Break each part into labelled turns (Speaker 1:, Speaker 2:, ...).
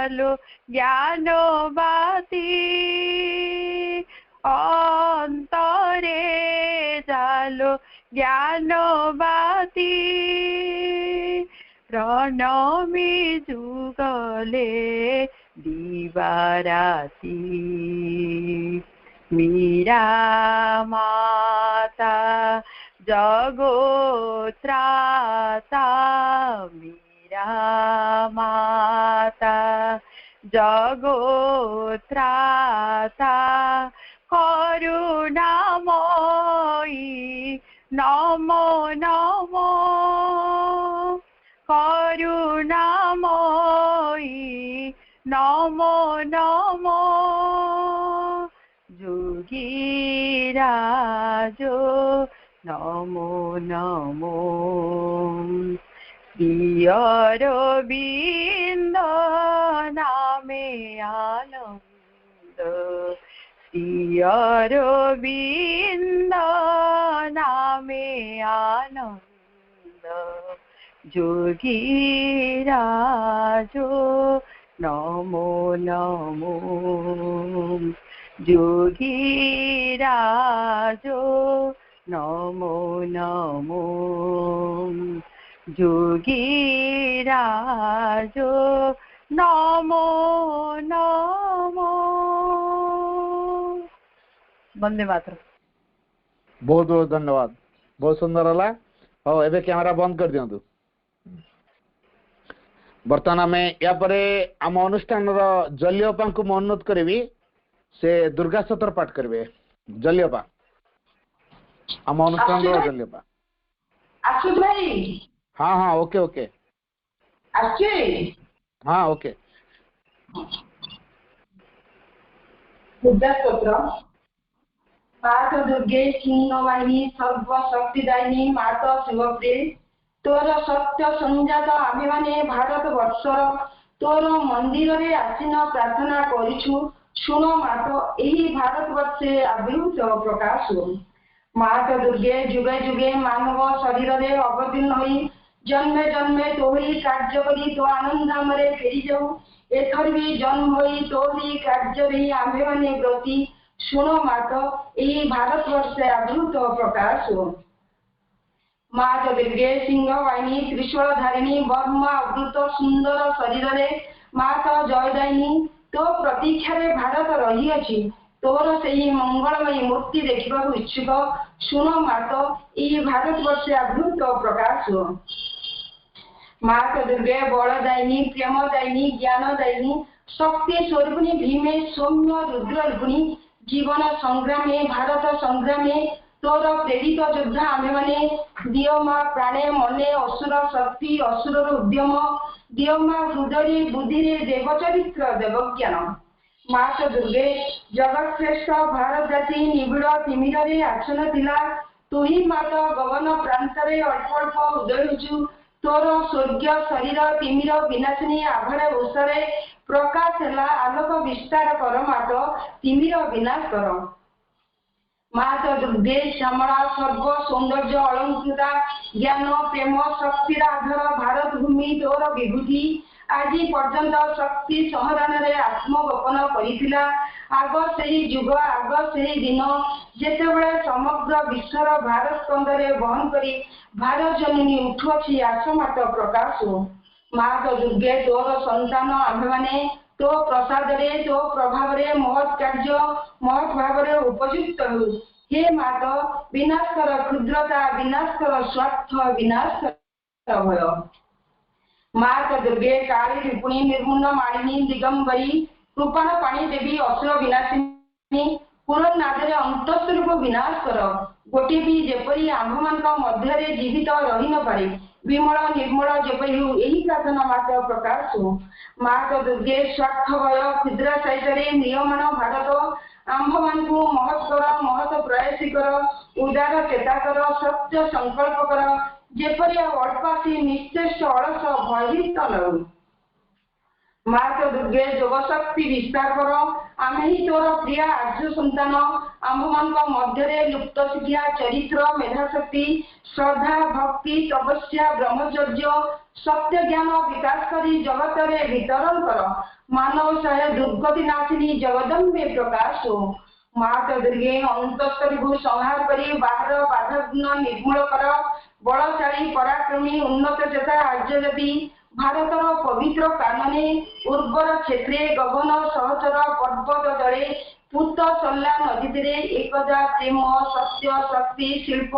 Speaker 1: जालो ज्ञानवाती अंतरे जालो ज्ञानवाती प्रणमी जुगले दिवाराती मीरा माता जगोत्राता मीरा माता जगोत्राता करुणामयी नमो नमो करुणामयी नमो नमो जोगीराजो नमो नमो श्रीअरविन्द नामे आनन्द श्रीअरविन्द नामे आनन्द जोगीराजो नमो नमो जोगीराजो नमो नमो जोगीराजो नमो नमो वंदे मातरम।
Speaker 2: बहुत बहुत धन्यवाद, बहुत सुंदर है। हाँ एबे कैमरा बंद कर दियंतु। बर्तमान आम या आम अनुष्ठान जलियोपा को अनुरोध करी से दुर्गा सतर पाठ करेंगे। जलियोपा आम अनुष्ठान जलियोपा।
Speaker 3: आशुष भाई
Speaker 2: हाँ हाँ ओके ओके हाँ ओके।
Speaker 3: दुर्गा स्तोत्र। माता दुर्गे सिंहवाहिनी सर्वशक्तिदायिनी माता शिवप्रिय तोर सत्य संजात आमे माने भारत वर्षर तोर मंदिर रे आसीन प्रार्थना करिछु सुन माता एही भारत वर्षे आविर्भूत प्रकाश हो। माता दुर्गे जुगे जुगे मानव शरीर रे अवतीर्ण होई जन्मे जन्मे तोहरी कार्य करी तो आनंद हमरे फेरी जाऊ एथर भी जन्म होई तोहरी कार्य रे आमे माने ब्रती सुन माता एही भारत वर्षे आविर्भूत प्रकाश हो। माता दुर्गे सिंहवाहिनी त्रिशूल धारिणी वर्मा अद्भुत सुंदर शरीर रे माता जयदायिनी तो प्रतीक्षा रे भारत रही अछि तोर सेही मंगलमयी मूर्ति देखिबा इच्छुक सुन माता एही भारत वर्षे आविर्भूत प्रकाश हो। माता दुर्गे बलदायिनी प्रेमदायिनी ज्ञानदायिनी शक्ति स्वरूपिणी भीमे सौम्य रुद्ररूपिणी जीवन संग्रामे भारत संग्रामे तोर प्रेरित योद्धा आमे माने दियो मां प्राणे मने असुर शक्ति असुर उद्यम दियो मां हृदय बुद्धि देवचरित्र देवज्ञान। माता दुर्गे जगत श्रेष्ठ भारत जाति निबिड़ तिमिर रे आसन थिला तुही माता गगन प्रांत रे अल्प अल्प उदय होचु तोर स्वर्ग शरीर तिमिर विनाशिनी आभा उषरे प्रकाश है आलोक विस्तार कर माता तिमिर विनाश कर। माता दुर्गे श्यामला सर्व सौंदर्य अलंकृता ज्ञान प्रेम शक्तिर आधार भारत भूमि तोर विभूति आज पर्यंत शक्ति संहरण रे आत्मगोपन करिथिला आग सेही जुग आग सेही दिन जेतेबेले समग्र विश्वर भारत कंदरे बहन करी भारत जननी उठुछि आसमात प्रकाश हो। माता दुर्गे तोर संतान आमे माने तो प्रसाद रे तो प्रभाव रे महत् कार्य महत् भाव रे उपयुक्त हो। हे माता विनाश कर क्षुद्रता विनाश कर स्वार्थ विनाश कर भय। माता दुर्गे काली रूपिणी निर्मुन्न मालिनी दिगंबरी कृपाण पाणी देवी असुर विनाशिनी पुरन नादरे अंतस्वरूप विनाश कर गोटे भी जेपरी आंभमान मध्य जीवित रही न पारे विमल निर्मल जेपरी हो यही प्रार्थना माता प्रकाश हो। माता दुर्गे स्वार्थ भय क्षुद्र सहित नियमन भारत आंभमान को महत् कर महत् प्रयासी कर उदार चेता कर सत्य संकल्प कर जेपरी अल्पासी निश्चेष अलस भयभीत लड़ू। माता दुर्गे जोग शक्ति विस्तार कर आमे ही तोर प्रिय आर्य संतान आंभमान मध्य लुप्त शिक्षा चरित्र मेधाशक्ति श्रद्धा भक्ति तपस्या ब्रह्मचर्य सत्य ज्ञान विकास करी जगत रे वितरण कर। मानव सह दुर्गति नाशिनी जगदम्बे प्रकाश हो। माता दुर्गे अंतस्तरी भू संहार करी बाहर बाधाग्न निर्मूल कर बलशाली पराक्रमी उन्नत चेता आर्यजाति भारतर पवित्र कानने उर्वर क्षेत्रे गगन सहचर पर्वत तले पूत सल्ला नदी तीरे एकदा प्रेम सत्य शक्ति शिल्प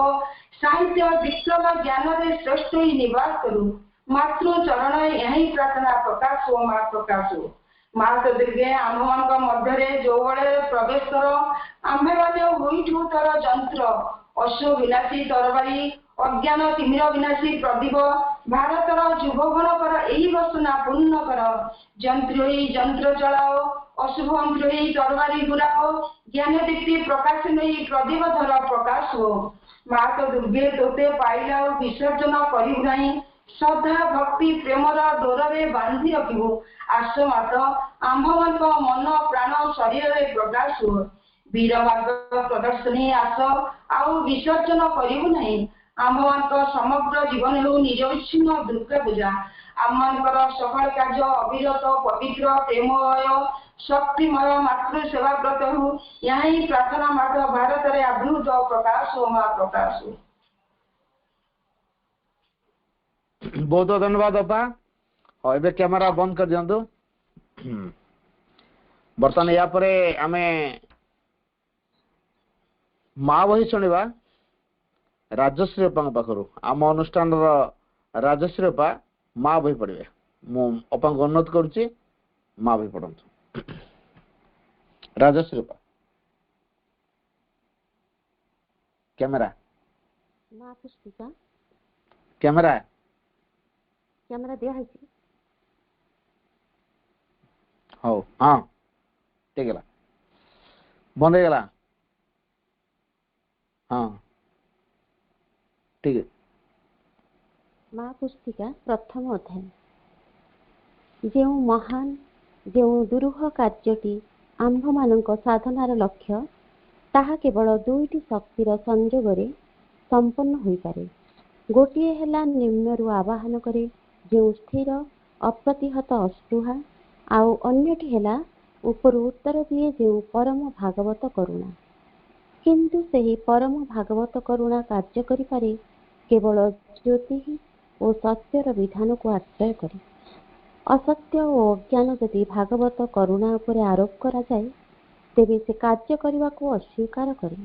Speaker 3: साहित्य विक्रम ज्ञान रे श्रेष्ठ ही निवास करू। मातृ चरण यही प्रार्थना प्रकाश हो माँ प्रकाश हो। माता दुर्गे आम मान मध्य जो बड़े प्रवेश कर आम्भे मैंने होइठु तर जंत्र अश्व विनाशी तरबारी अज्ञान तिमिर विनाशी प्रदीप भारतर जुगगण कर यही वसना पूर्ण कर जंत्र चलाओ अशुभ मंत्र तरबारी बुलाओ ज्ञान दीप्ति प्रकाश नहीं प्रदीप धर प्रकाश हो। माता दुर्गे तोते पाइला विसर्जन करू नहीं श्रद्धा भक्ति प्रेमर डोर में बांधि रखू आस मात आंभ मान मन प्राण शरीर में प्रकाश हो। वीर मार्ग प्रदर्शनी आस आउ विसर्जन करू नहीं आंभ मान समग्र जीवन हो निरविच्छिन्न दुर्गा पूजा आम मान सकाल कार्य अविरत पवित्र प्रेममय शक्तिमय मातृ सेवा व्रत हो यहाँ प्रार्थना मार्ग भारत में आवृत प्रकाश हो माँ प्रकाश हो।
Speaker 2: बहुत बहुत धन्यवाद अपा। हाँ एबे कैमरा बंद कर दियंतु। बर्तमान या परे आमे माँ बही शुणा राजश्री अपा पाखर आम अनुष्ठान राजश्री अपा माँ बही पढ़े मु अपा को अनुरोध करुच्ची माँ बही पढ़ंतु। राजश्री अपा कैमरा
Speaker 4: माँ पुष्पिका
Speaker 2: कैमरा
Speaker 4: कैमरा दिया है
Speaker 2: हो हाँ ठीक है बंद हो गला हाँ ठीक है।
Speaker 4: माँ पुस्तिका प्रथम अध्याय जो महान जो दुरूह कार्यटी आंभ मानक साधनार लक्ष्य ताहा केवल दुईटी शक्तिर संयोगरे संपन्न होई पारे। गोटिए हेला निम्नरु आवाहन करे जो स्थिर अप्रतिहत अस्पृहा आउ अन्यटी हेला उपरु उत्तर दिए जो परम भागवत करुणा। किंतु सेही परम भागवत करुणा कार्य करि पारे केवल ज्योति और सत्यर विधान को आश्रय करे। असत्य और अज्ञान यदि भागवत करुणा उपर आरोप करा जाए तेबे से कार्य करने को अस्वीकार करे।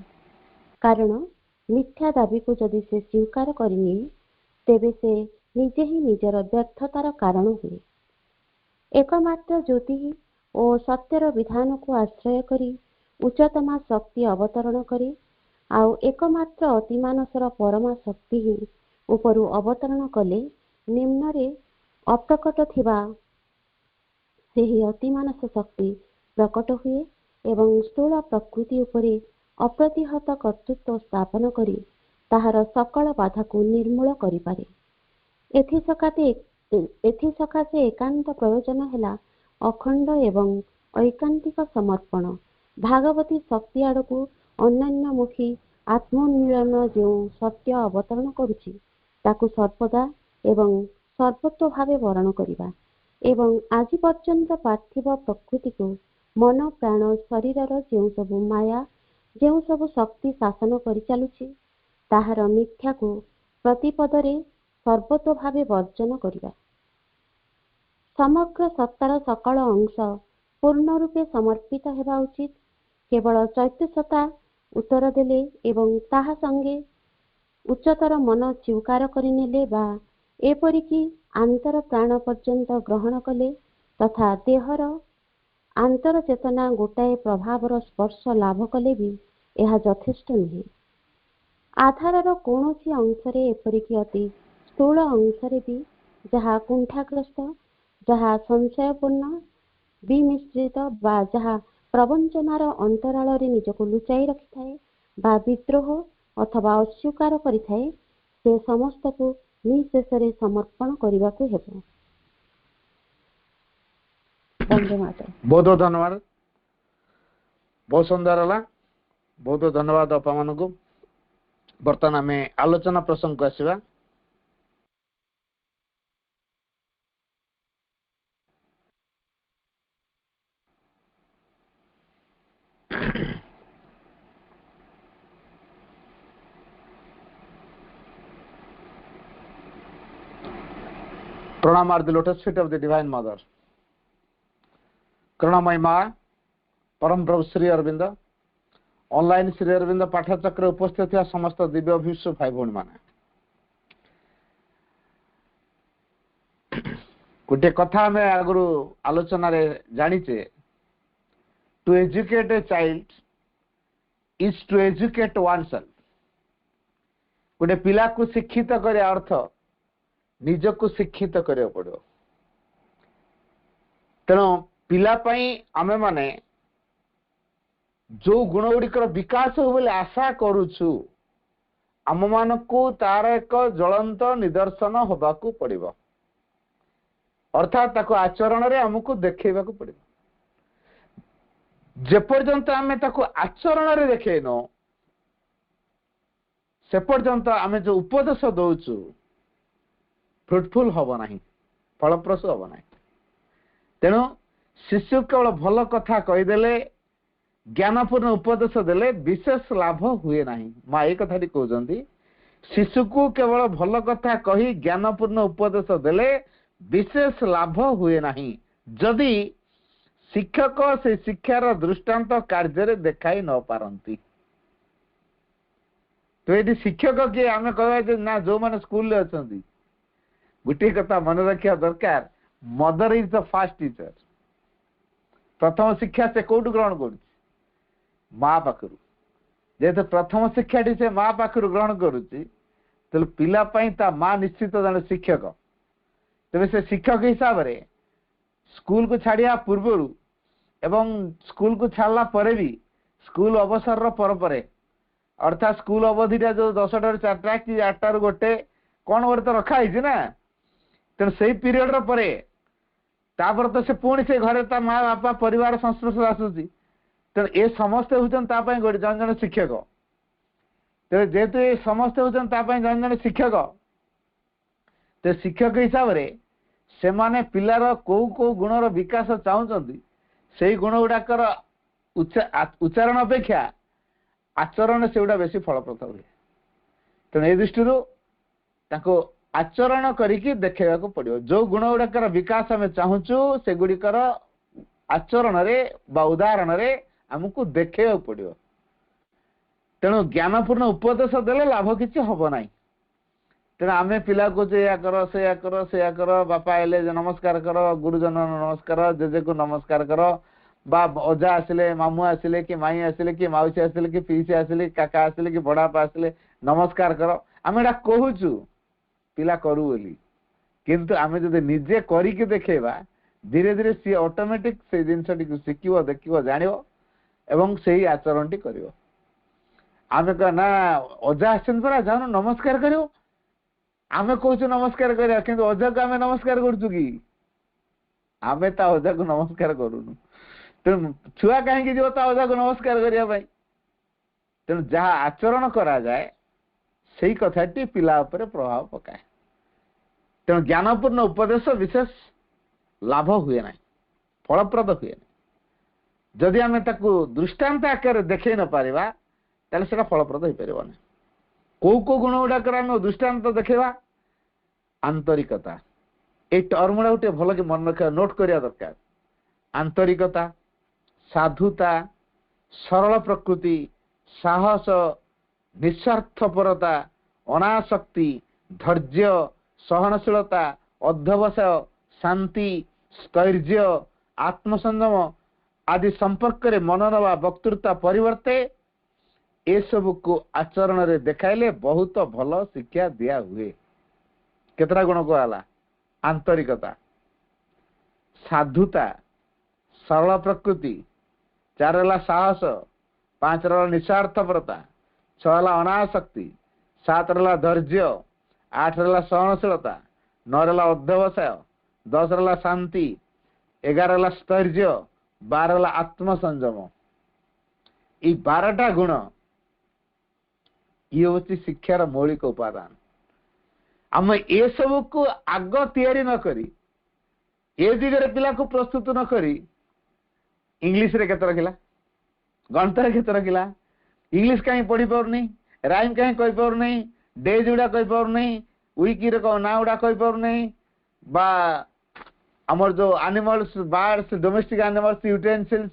Speaker 4: कारण मिथ्या दाबी को यदि से स्वीकार करनी तेबे से निजे ही निजर व्यर्थतार कारण हुए। एकमात्र ज्योति और सत्यर विधान को आश्रय करी उच्चतमा शक्ति अवतरण करे आउ एकमात्र अतिमानसर परमा शक्ति ही उपरु अवतरण कले निम्न रे अप्रकट थिबा सेही अतिमानस शक्ति प्रकट हुए एवं स्थूल प्रकृति उपरे अप्रतिहत कर्तृत्व स्थापन करी ताहार सकल बाधा को निर्मूल करि पारे। एथि सकाशे एकांत प्रयोजन हेला अखंड एवं ऐकांतिक समर्पण भागवती शक्ति आड़कू अन्योन्यमुखी आत्मोन्मिलन जो सत्य अवतरण करुछि ताकू सर्वदा एवं सर्वत्व भावे वर्ण करिबा एवं आज पर्यंत पार्थिव प्रकृति को मन प्राण शरीरर जो सबु माया जो सबु शक्ति शासन करि चालुछि ताहार मिथ्या को प्रतिपदरे सर्वतो भावे वर्जन करिबा। समग्र सत्तार सकल अंश पूर्ण रूपे समर्पित हेबा उचित। केवल चैत्यसत्ता उत्तर देले एवं ताहा संगे उच्चतर मन स्वीकार करिनेले बा एपरिकी आंतर प्राण पर्यंत ग्रहण कले तथा देहर आंतर चेतना गोटाए प्रभावर स्पर्श लाभ कले भी यह यथेष्ट नुहे। आधारर कौनसी अंशरे एपरिकी अति स्थूल अंशरे भी जहा कुंठाग्रस्त जहा संशयपूर्ण विमिश्रित बा जहा प्रवंचनार अंतराल रे निजको लुचाई रखिथाए बा विद्रोह अथवा अस्वीकार करिथाए से समस्त को निशेषरे समर्पण करने को हेबो। वंदे मातरम।
Speaker 2: बहुत बहुत धन्यवाद। बहुत सुंदर हला। बहुत बहुत धन्यवाद अपा मानकु। बर्तमान आमे आलोचना प्रसंग को आसीबा। Pranam are the lotus feet of the Divine Mother. Karunamai Ma, Param Prabhu Sri Aurobindo, online Sri Aurobindo Patha Chakra उपस्थित ଥିବା ସମସ୍ତ ଦିବ୍ୟ ଅଭିଷ୍ୟ ଭାଇ ଭଉଣୀ ମାନେ, ଗୋଟେ କଥା ଆମେ ଆଗରୁ ଆଲୋଚନାରେ ଜାଣିଛେ, to educate a child is to educate oneself. ଗୋଟେ ପିଲାକୁ ଶିକ୍ଷିତ କରିବା ଅର୍ଥ ନିଜକୁ ଶିକ୍ଷିତ କରିବାକୁ ପଡ଼ିବ। ତେଣୁ ପିଲା ପାଇଁ ଆମେ ମାନେ ଯୋଉ ଗୁଣ ଗୁଡ଼ିକର ବିକାଶ ହଉ ବୋଲି ଆଶା କରୁଛୁ, ଆମମାନଙ୍କୁ ତାର ଏକ ଜ୍ୱଳନ୍ତ ନିଦର୍ଶନ ହେବାକୁ ପଡ଼ିବ, ଅର୍ଥାତ୍ ତାକୁ ଆଚରଣରେ ଆମକୁ ଦେଖେଇବାକୁ ପଡ଼ିବ। ଯେପର୍ଯ୍ୟନ୍ତ ଆମେ ତାକୁ ଆଚରଣରେ ଦେଖେଇନୁ, ସେ ପର୍ଯ୍ୟନ୍ତ ଆମେ ଯୋଉ ଉପଦେଶ ଦଉଛୁ ଫ୍ରୁଟଫୁଲ ହବ ନାହିଁ, ଫଳପ୍ରସୂ ହବ ନାହିଁ। ତେଣୁ ଶିଶୁ କେବଳ ଭଲ କଥା କହିଦେଲେ, ଜ୍ଞାନପୂର୍ଣ୍ଣ ଉପଦେଶ ଦେଲେ ବିଶେଷ ଲାଭ ହୁଏ ନାହିଁ। ମା ଏ କଥାଟି କହୁଛନ୍ତି, ଶିଶୁକୁ କେବଳ ଭଲ କଥା କହି ଜ୍ଞାନପୂର୍ଣ୍ଣ ଉପଦେଶ ଦେଲେ ବିଶେଷ ଲାଭ ହୁଏ ନାହିଁ, ଯଦି ଶିକ୍ଷକ ସେ ଶିକ୍ଷାର ଦୃଷ୍ଟାନ୍ତ କାର୍ଯ୍ୟରେ ଦେଖାଇ ନ ପାରନ୍ତି। ତ ଏଠି ଶିକ୍ଷକ କିଏ ଆମେ କହିବା ଯେ ନା ଯୋଉମାନେ ସ୍କୁଲରେ ଅଛନ୍ତି, ଗୋଟିଏ କଥା ମନେ ରଖିବା ଦରକାର, ମଦର ଇଜ ଦ ଫାଷ୍ଟ ଟିଚର। ପ୍ରଥମ ଶିକ୍ଷା ସେ କୋଉଠୁ ଗ୍ରହଣ କରୁଛି? ମା ପାଖରୁ। ଯେହେତୁ ପ୍ରଥମ ଶିକ୍ଷାଟି ସେ ମା ପାଖରୁ ଗ୍ରହଣ କରୁଛି, ତେଣୁ ପିଲା ପାଇଁ ତା ମା ନିଶ୍ଚିତ ଜଣେ ଶିକ୍ଷକ। ତେବେ ସେ ଶିକ୍ଷକ ହିସାବରେ ସ୍କୁଲକୁ ଛାଡ଼ିବା ପୂର୍ବରୁ ଏବଂ ସ୍କୁଲକୁ ଛାଡ଼ିଲା ପରେ ବି, ସ୍କୁଲ ଅବସରର ପରେ ଅର୍ଥାତ୍ ସ୍କୁଲ ଅବଧିଟା ଯୋଉ 10ଟାରୁ 4ଟା କି 8ଟାରୁ 1 କଣ ଗୋଟେ ତ ରଖା ହେଇଛି ନା, ତେଣୁ ସେଇ ପିରିୟଡର ପରେ ତାପରେ ତ ସେ ପୁଣି ସେ ଘରେ ତା ମା ବାପା ପରିବାର ସଂସ୍ପର୍ଶରେ ଆସୁଛି। ତେଣୁ ଏ ସମସ୍ତେ ହେଉଛନ୍ତି ତା ପାଇଁ ଜଣେ ଜଣେ ଶିକ୍ଷକ। ତେଣୁ ଯେହେତୁ ଏ ସମସ୍ତେ ହେଉଛନ୍ତି ତା ପାଇଁ ଜଣେ ଜଣେ ଶିକ୍ଷକ, ତ ଶିକ୍ଷକ ହିସାବରେ ସେମାନେ ପିଲାର କୋଉ କୋଉ ଗୁଣର ବିକାଶ ଚାହୁଁଛନ୍ତି, ସେଇ ଗୁଣ ଗୁଡାକର ଉଚ୍ଚାରଣ ଅପେକ୍ଷା ଆଚରଣ ସେଗୁଡା ବେଶୀ ଫଳପ୍ରଦ ହୁଏ। ତେଣୁ ଏ ଦୃଷ୍ଟିରୁ ତାଙ୍କୁ ଆଚରଣ କରିକି ଦେଖେଇବାକୁ ପଡିବ। ଯୋଉ ଗୁଣ ଗୁଡାକର ବିକାଶ ଆମେ ଚାହୁଁଛୁ ସେଗୁଡିକର ଆଚରଣରେ ବା ଉଦାହରଣରେ ଆମକୁ ଦେଖେଇବାକୁ ପଡିବ। ତେଣୁ ଜ୍ଞାନପୂର୍ଣ୍ଣ ଉପଦେଶ ଦେଲେ ଲାଭ କିଛି ହବ ନାହିଁ। ତେଣୁ ଆମେ ପିଲାକୁ ଯେ ଏୟା କର ସେଇୟା କର ସେଇୟା କର, ବାପା ଆଇଲେ ଯେ ନମସ୍କାର କର, ଗୁରୁଜନ ନମସ୍କାର, ଜେଜେକୁ ନମସ୍କାର କର, ବା ଅଜା ଆସିଲେ, ମାମୁଁ ଆସିଲେ, କି ମାଇଁ ଆସିଲେ, କି ମାଉସୀ ଆସିଲେ, କି ପିଇସି ଆସିଲେ, କାକା ଆସିଲେ, କି ବଡବାପା ଆସିଲେ, ନମସ୍କାର କର, ଆମେ ଏଟା କହୁଛୁ ପିଲା କରୁ ବୋଲି। କିନ୍ତୁ ଆମେ ଯଦି ନିଜେ କରିକି ଦେଖେଇବା, ଧୀରେ ଧୀରେ ସିଏ ଅଟୋମେଟିକ ସେଇ ଜିନିଷଟିକୁ ଶିଖିବ, ଦେଖିବ, ଜାଣିବ ଏବଂ ସେଇ ଆଚରଣଟି କରିବ। ଆମେ କହ ନା ଅଜା ଆସିଛନ୍ତି ପରା, ଯାଉନ ନମସ୍କାର କରିବ। ଆମେ କହୁଛୁ ନମସ୍କାର କରିବା, କିନ୍ତୁ ଅଜାକୁ ଆମେ ନମସ୍କାର କରୁଛୁ କି? ଆମେ ତା ଅଜାକୁ ନମସ୍କାର କରୁନୁ। ତେଣୁ ଛୁଆ କାହିଁକି ଯିବ ତା ଅଜାକୁ ନମସ୍କାର କରିବା ପାଇଁ? ତେଣୁ ଯାହା ଆଚରଣ କରାଯାଏ ସେଇ କଥାଟି ପିଲା ଉପରେ ପ୍ରଭାବ ପକାଏ। ତେଣୁ ଜ୍ଞାନପୂର୍ଣ୍ଣ ଉପଦେଶ ବିଶେଷ ଲାଭ ହୁଏ ନାହିଁ, ଫଳପ୍ରଦ ହୁଏ ନାହିଁ। ଯଦି ଆମେ ତାକୁ ଦୃଷ୍ଟାନ୍ତ ଆକାରରେ ଦେଖେଇ ନ ପାରିବା, ତାହେଲେ ସେଟା ଫଳପ୍ରଦ ହେଇପାରିବ ନାହିଁ। କୋଉ କୋଉ ଗୁଣ ଗୁଡାକର ଆମେ ଦୃଷ୍ଟାନ୍ତ ଦେଖେଇବା? ଆନ୍ତରିକତା, ଏଇ ଟର୍ମ ଗୁଡାକୁ ଟିକେ ଭଲ କି ମନେ ରଖିବା, ନୋଟ କରିବା ଦରକାର। ଆନ୍ତରିକତା, ସାଧୁତା, ସରଳ ପ୍ରକୃତି, ସାହସ, ନିଃସ୍ୱାର୍ଥପରତା, ଅନାସକ୍ତି, ଧୈର୍ଯ୍ୟ, ସହନଶୀଳତା, ଅଧ୍ୟବସାୟ, ଶାନ୍ତି, ସ୍ଥୈର୍ଯ୍ୟ, ଆତ୍ମସଂଯମ ଆଦି ସମ୍ପର୍କରେ ମନ ନେବା ବକ୍ତୃତା ପରିବର୍ତ୍ତେ ଏସବୁକୁ ଆଚରଣରେ ଦେଖାଇଲେ ବହୁତ ଭଲ ଶିକ୍ଷା ଦିଆ ହୁଏ। କେତେଟା ଗୁଣ କୁହାଗଲା? ଆନ୍ତରିକତା, ସାଧୁତା, ସରଳ ପ୍ରକୃତି, 4 ହେଲା ସାହସ, 5 ହେଲା ନିଃସ୍ୱାର୍ଥପରତା, 6 ହେଲା ଅନାସକ୍ତି, 7 ହେଲା ଧୈର୍ଯ୍ୟ, 8 ହେଲା ସହନଶୀଳତା, 9 ହେଲା ଅଧ୍ୟବସାୟ, 10 ହେଲା ଶାନ୍ତି, 11 ହେଲା ସ୍ଥୈର୍ଯ୍ୟ, 12 ହେଲା ଆତ୍ମସଂଯମ। ଏଇ 12ଟା ଗୁଣ ଇଏ ହଉଛି ଶିକ୍ଷାର ମୌଳିକ ଉପାଦାନ। ଆମେ ଏସବୁକୁ ଆଗ ତିଆରି ନ କରି, ଏ ଦିଗରେ ପିଲାକୁ ପ୍ରସ୍ତୁତ ନ କରି, ଇଂଲିଶରେ କେତେ ରଖିଲା, ଗଣିତରେ କେତେ ରଖିଲା, ଇଂଲିଶ କାହିଁ ପଢି ପାରୁନି, ରାଇମ କାହିଁ କହିପାରୁନି, ଡେଜ୍ ଗୁଡା କହିପାରୁନି, ୱିକିର ନାଁ ଗୁଡା କହିପାରୁନି, बा आमर जो animals birds domestic animals utensils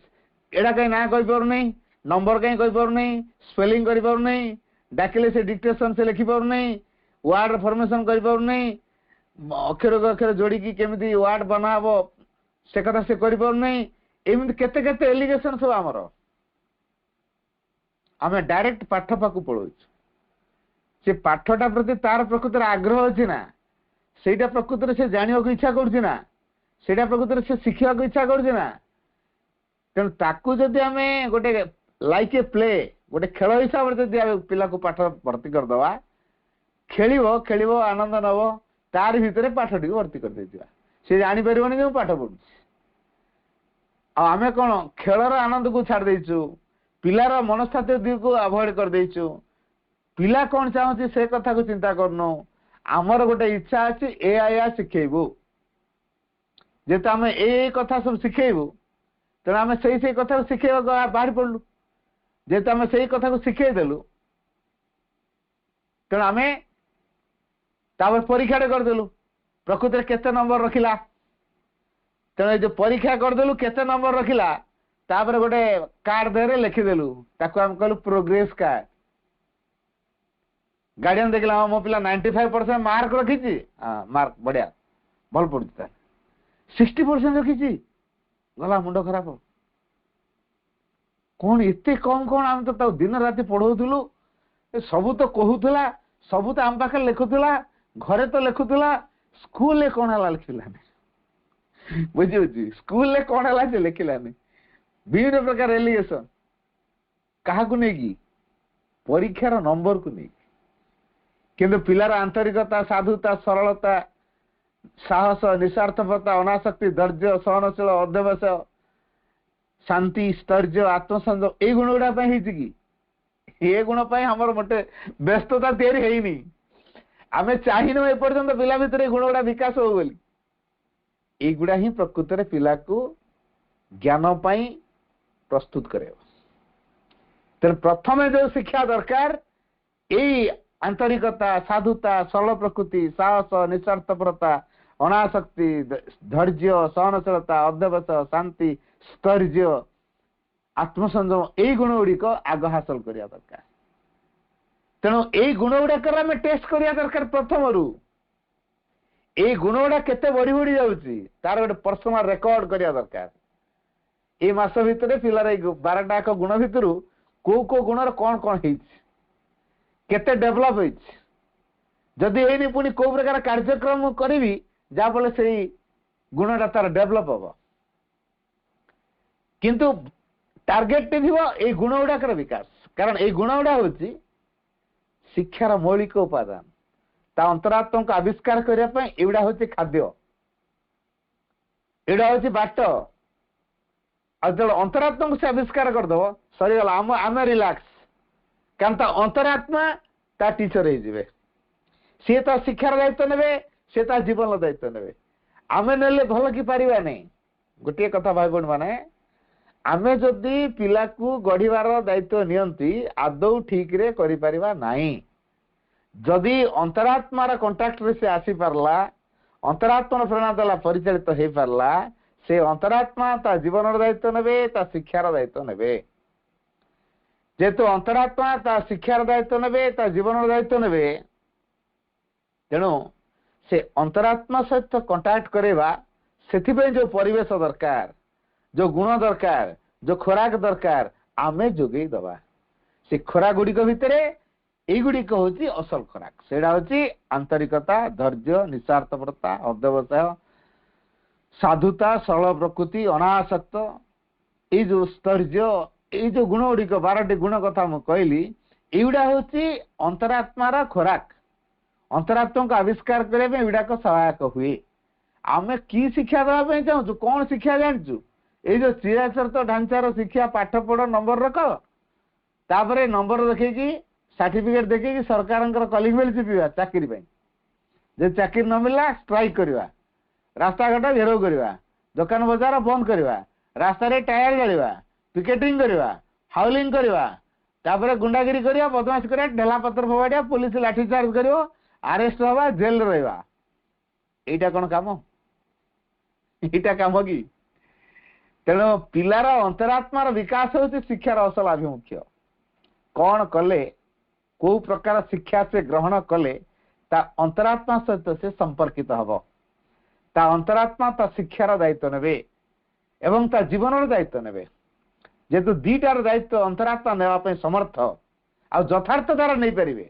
Speaker 2: एडा कहीं ना कहि पार नहीं नंबर कहीं कहि पार नहीं स्पेलिंग करि पार नहीं डाकिले से डिक्टेशन से लिखि पार नहीं वर्ड फॉर्मेशन करि पार नहीं अक्षर को अक्षर जोड़ी की केमिति वर्ड बनाबो से कथा से करि पार नहीं एमिति केते केते एलिगेशन सब हमर आमे डायरेक्ट पाठ पाकु पळो से पाठटा प्रति तार प्रकृतिर आग्रह अछि ना सेटा प्रकृतिर से जानियो को इच्छा करछि ना सेटा प्रकृतिर से शिखिया को इच्छा करछि ना तेणु ताकू जदि आमे गोटे लाइक ए प्ले गोटे खेल हिसाब से जदि आमे पिला को पाठ भर्ती कर दवा खेलिबो खेलिबो आनंद नबो तार भितरे पाठटी भर्ती कर देतिबा से जानि परिबोनी जे पाठ पढुछि आमे कोन खेलर आनंद को छाड़ देइछु पिलार मनस्थिति दी को अवॉइड कर देइछु पिला कौन चाहूँ से कथा को चिंता करनो आमर गोटे इच्छा अच्छी ए आया शिखेबू जेते आम ए कथा सब शिखेबू तेना आम से कथा को शिखे बाहर पड़लु जेते आम से कथा को शिखेदेलु तेणु आम परीक्षा करदेलु प्रकृति केते नंबर रखिला तेणु जो परीक्षा करदेलु केते नंबर रखिला तापर गोटे कार्ड देरे लिखिदेलु ताको आम कहलु प्रोग्रेस कार्ड गार्डियन देखला मो पिला 95% मार्क रखी मार्क बढ़िया भल पड़ता 60% रखी गला मुंड खराब कौन एते कम कौन आम तो दिन राति पढ़ाऊलु सबू तो कहूला सबू तो आम पाखे लिखुला घरे तो लिखुला स्कूल कौन है लिखलानी बुझी बुझी स्कूल कौन है से लिखलानी विभिन्न प्रकार एलिगेशन क्या नहीं परीक्षार नंबर को नहीं किंतु पिलार आंतरिकता साधुता सरलता साहस निस्वार्थता अनासक्ति धैर्य सहनशील अध्यवसाय शांति स्थैर्य आत्मसंयम ए गुण गुड़ा कि ये गुण हमर मोटे व्यस्तता तैयारी हैनी आमे चाहिनु एपर्यंत पिला भितर गुण गुड़ा विकास हो बोली ए गुड़ा ही प्रकृति रे पिला को ज्ञान पाई प्रस्तुत करे तेरे प्रथम जो शिक्षा दरकार ए आंतरिकता साधुता सरल प्रकृति साहस निस्वार्थपरता अनासक्ति धैर्य सहनशीलता अध्यवसाय शांति स्थैर्य आत्मसंयम यही गुण गुड़िक आग हासिल करिया दरकार तेणु यही गुण गुड़ाक आम टेस्ट करिया दरकार प्रथम रू ए गुण गुड़ा केते बढ़ी बढ़ी जाउची तार गोटे पर्सनल रेकर्ड करिया दरकार ए मास भितर पिलार 12टा गुण भितर को गुणर कौन कौन हेछि केते डेभलप होइछि जदि एनी पुनी को प्रकार कार्यक्रम करिवि जा बोले सेही गुणटा तार डेभलप हो किंतु टार्गेट थिबो ए गुण गुडाकर विकास कारण ए गुण गुडा होछि शिक्षार मौलिक उपादान ता अंतरात्मा को आविष्कार करिया पय एउडा होछि खाद्य एडा होछि बाट अजल अंतरात्मा को से आविष्कार कर दो सरी गला आमे रिलैक्स कारण अंतरात्मा ता टीचर हो सी तो शिक्षार दायित्व ने सी ता जीवन दायित्व ने आम ने भल कि पारिबा नहीं गोटे कथा भाई बहन माने आमे जदि पिला को गढ़िबार दायित्व नियंती आदौ ठीक रे करि परिबा नहीं जदि अंतरात्मार कंटाक्ट रे से आसी पारला अंतरात्मार प्रेरणा द्वारा परिचालित हो पारला से अंतरात्मा ता जीवन दायित्व नेबे ता शिक्षार दायित्व नेबे जेहेतु अंतरात्मा ता शिक्षार दायित्व नेबे ता जीवन दायित्व नेबे तेणु से अंतरात्मा सहित कंटाक्ट करेबा सेथिबे जो परिवेश दरकार जो गुण दरकार जो खोराक दरकार आमे जोगई दबा से खोराक गुड़िक भितरे एई गुड़िक होची असल खोराक सेडा होची आंतरिकता धैर्य निस्वार्थपरता अध्यवसाय साधुता सरल प्रकृति अनासक्त ये जो स्थैर्य ये जो गुण गुड़िक 12टी गुण कथा मु कहली एगुड़ा होची अंतरात्मार खोराक अंतरात्मा को आविष्कार करने एगुड़ाक सहायक हुए आमे की शिक्षा देवाई चाहूँ कौन शिक्षा जानचु ये जो चिराचरित ढांचार शिक्षा पाठ पढ़ नंबर रख तापर नंबर देखी सर्टिफिकेट देखी सरकार कलिंग बेल चिपा चाकरी जे चाकरी न मिलला स्ट्राइक करवा रास्ता घाट घेराव करवा दुकान बजार बंद करवा रास्तार टायर जाड़ा पिकेटिंग करवा हाउलिंग करवा तापर गुंडागिरी करवा बदमाश करवा ढेला पत्र फोबाड़िया पुलिस लाठीचार्ज कर अरेस्ट हवा जेल रहा ଏଇଟା କ'ଣ କାମ? ଏଇଟା କାମ କି? ତେଣୁ ପିଲାର ଅନ୍ତରାତ୍ମାର ବିକାଶ ହେଉଛି ଶିକ୍ଷାର ଅସଲ ଆଭିମୁଖ୍ୟ। କ'ଣ କଲେ, କୋଉ ପ୍ରକାର ଶିକ୍ଷା ସେ ଗ୍ରହଣ କଲେ ତା ଅନ୍ତରାତ୍ମା ସହିତ ସେ ସମ୍ପର୍କିତ ହବ। ତା ଅନ୍ତରାତ୍ମା ତା ଶିକ୍ଷାର ଦାୟିତ୍ୱ ନେବେ ଏବଂ ତା ଜୀବନର ଦାୟିତ୍ୱ ନେବେ। ଯେହେତୁ ଦିଟାର ଦାୟିତ୍ୱ ଅନ୍ତରାତ୍ମା ନେବା ପାଇଁ ସମର୍ଥ ଆଉ ଯଥାର୍ଥ ଦ୍ୱାରା ନେଇପାରିବେ,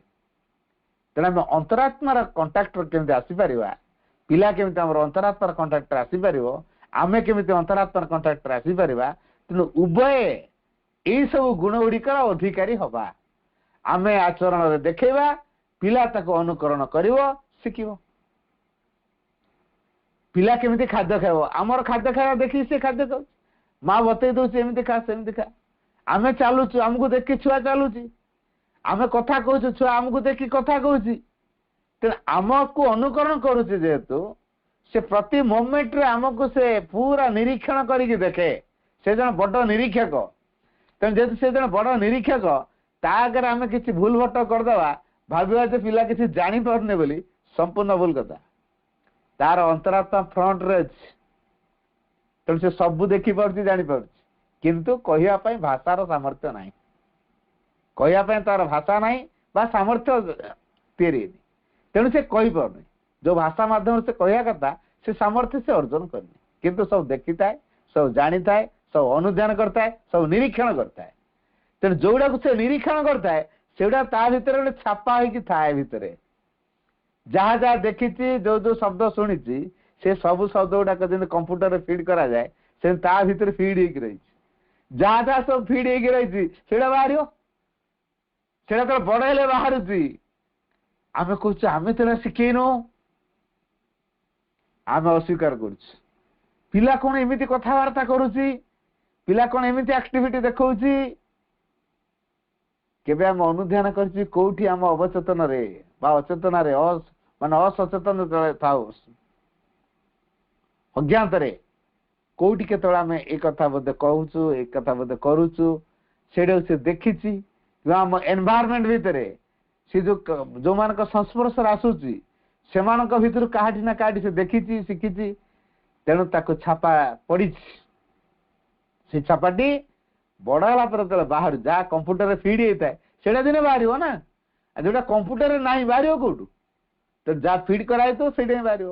Speaker 2: ତେଣୁ ଆମେ ଅନ୍ତରାତ୍ମାର କଣ୍ଟାକ୍ଟର କେମିତି ଆସିପାରିବା, ପିଲା କେମିତି ଆମର ଅନ୍ତରାତ୍ମାର କଣ୍ଟାକ୍ଟର ଆସିପାରିବ, ଆମେ କେମିତି ଅନ୍ତରାତ୍ମାର କଣ୍ଟାକ୍ଟର ଆସିପାରିବା, ତେଣୁ ଉଭୟ ଏଇସବୁ ଗୁଣ ଗୁଡ଼ିକର ଅଧିକାରୀ ହବା। ଆମେ ଆଚରଣରେ ଦେଖେଇବା, ପିଲା ତାକୁ ଅନୁକରଣ କରିବ, ଶିଖିବ। ପିଲା କେମିତି ଖାଦ୍ୟ ଖାଇବ, ଆମର ଖାଦ୍ୟ ଖାଇବା ଦେଖିକି ସେ ଖାଦ୍ୟ ଖାଉଛି। ମା ବତେଇ ଦଉଛି ଏମିତି ଖା ସେମିତି ଖା। ଆମେ ଚାଲୁଛୁ, ଆମକୁ ଦେଖି ଛୁଆ ଚାଲୁଛି। ଆମେ କଥା କହୁଛୁ, ଛୁଆ ଆମକୁ ଦେଖି କଥା କହୁଛି। ତେଣୁ ଆମକୁ ଅନୁକରଣ କରୁଛି, ଯେହେତୁ ସେ ପ୍ରତି ମୋମେଣ୍ଟରେ ଆମକୁ ସେ ପୁରା ନିରୀକ୍ଷଣ କରିକି ଦେଖେ। ସେ ଜଣେ ବଡ଼ ନିରୀକ୍ଷକ। ତେଣୁ ଯେହେତୁ ସେ ଜଣେ ବଡ଼ ନିରୀକ୍ଷକ, ତା ଆଗରେ ଆମେ କିଛି ଭୁଲ ଭଟ କରିଦେବା, ଭାବିବା ଯେ ପିଲା କିଛି ଜାଣିପାରୁନି ବୋଲି, ସମ୍ପୂର୍ଣ୍ଣ ଭୁଲ କଥା। ତାର ଅନ୍ତରାତ୍ମା ଫ୍ରଣ୍ଟରେ ଅଛି। ତେଣୁ ସେ ସବୁ ଦେଖିପାରୁଛି, ଜାଣିପାରୁଛି, କିନ୍ତୁ କହିବା ପାଇଁ ଭାଷାର ସାମର୍ଥ୍ୟ ନାହିଁ। କହିବା ପାଇଁ ତାର ଭାଷା ନାହିଁ ବା ସାମର୍ଥ୍ୟ ତିଆରି ହେଇନି। ତେଣୁ ସେ କହିପାରୁନି। ଯୋଉ ଭାଷା ମାଧ୍ୟମରେ ସେ କହିବା କଥା, ସେ ସାମର୍ଥ୍ୟ ସେ ଅର୍ଜନ କରିନି। କିନ୍ତୁ ସବୁ ଦେଖିଥାଏ, ସବୁ ଜାଣିଥାଏ, ସବୁ ଅନୁଧ୍ୟାନ କରିଥାଏ, ସବୁ ନିରୀକ୍ଷଣ କରିଥାଏ। ତେଣୁ ଯୋଉଟାକୁ ସେ ନିରୀକ୍ଷଣ କରିଥାଏ, ସେଗୁଡା ତା ଭିତରେ ଗୋଟେ ଛାପା ହେଇକି ଥାଏ। ଭିତରେ ଯାହା ଯାହା ଦେଖିଛି, ଯୋଉ ଯୋଉ ଶବ୍ଦ ଶୁଣିଛି, ସେ ସବୁ ଶବ୍ଦ ଗୁଡାକ ଯେମିତି କମ୍ପ୍ୟୁଟରରେ ଫିଡ୍ କରାଯାଏ, ସେମିତି ତା ଭିତରେ ଫିଡ୍ ହେଇକି ରହିଛି। ଯାହା ଯାହା ସବୁ ଫିଡ୍ ହେଇକି ରହିଛି, ସେଇଟା ବାହାରିବ। ସେଇଟା ତ ବଡ ହେଲେ ବାହାରୁଛି। ଆମେ କହୁଛୁ ଆମେ ତ ଶିଖେଇନୁ, ଆମେ ଅସ୍ୱୀକାର କରୁଛୁ। ପିଲା କ'ଣ ଏମିତି କଥାବାର୍ତ୍ତା କରୁଛି, ପିଲା କ'ଣ ଏମିତି ଆକ୍ଟିଭିଟି ଦେଖାଉଛି, କେବେ ଆମେ ଅନୁଧ୍ୟାନ କରିଛୁ କୋଉଠି ଆମ ଅବଚେତନରେ ବା ଅଚେତନାରେ ମାନେ ଅସଚେତନ ଥାଉ, ଅଜ୍ଞାତରେ କୋଉଠି କେତେବେଳେ ଆମେ ଏ କଥା ବୋଧେ କହୁଛୁ, ଏ କଥା ବୋଧେ କରୁଛୁ, ସେଇଟାକୁ ସେ ଦେଖିଛି। କିମ୍ବା ଆମ ଏନଭାୟରମେଣ୍ଟ ଭିତରେ ସେ ଯୋଉମାନଙ୍କ ସଂସ୍ପର୍ଶରେ ଆସୁଛି, ସେମାନଙ୍କ ଭିତରୁ କାହାଠି ନା କାହାଠି ସେ ଦେଖିଛି, ଶିଖିଛି। ତେଣୁ ତାକୁ ଛାପା ପଡିଛି। ସେ ଛାପାଟି ବଡ ହେଲା ପରେ ଯେତେବେଳେ ବାହାରୁ, ଯାହା କମ୍ପ୍ୟୁଟରରେ ଫିଡ୍ ହେଇଥାଏ, ସେଇଟା ଦିନେ ବାହାରିବ ନା। ଯୋଉଟା କମ୍ପ୍ୟୁଟରରେ ନାହିଁ, ବାହାରିବ କୋଉଠୁ? ତ ଯାହା ଫିଡ୍ କରାହେଇଥିବ ସେଇଟା ହିଁ ବାହାରିବ।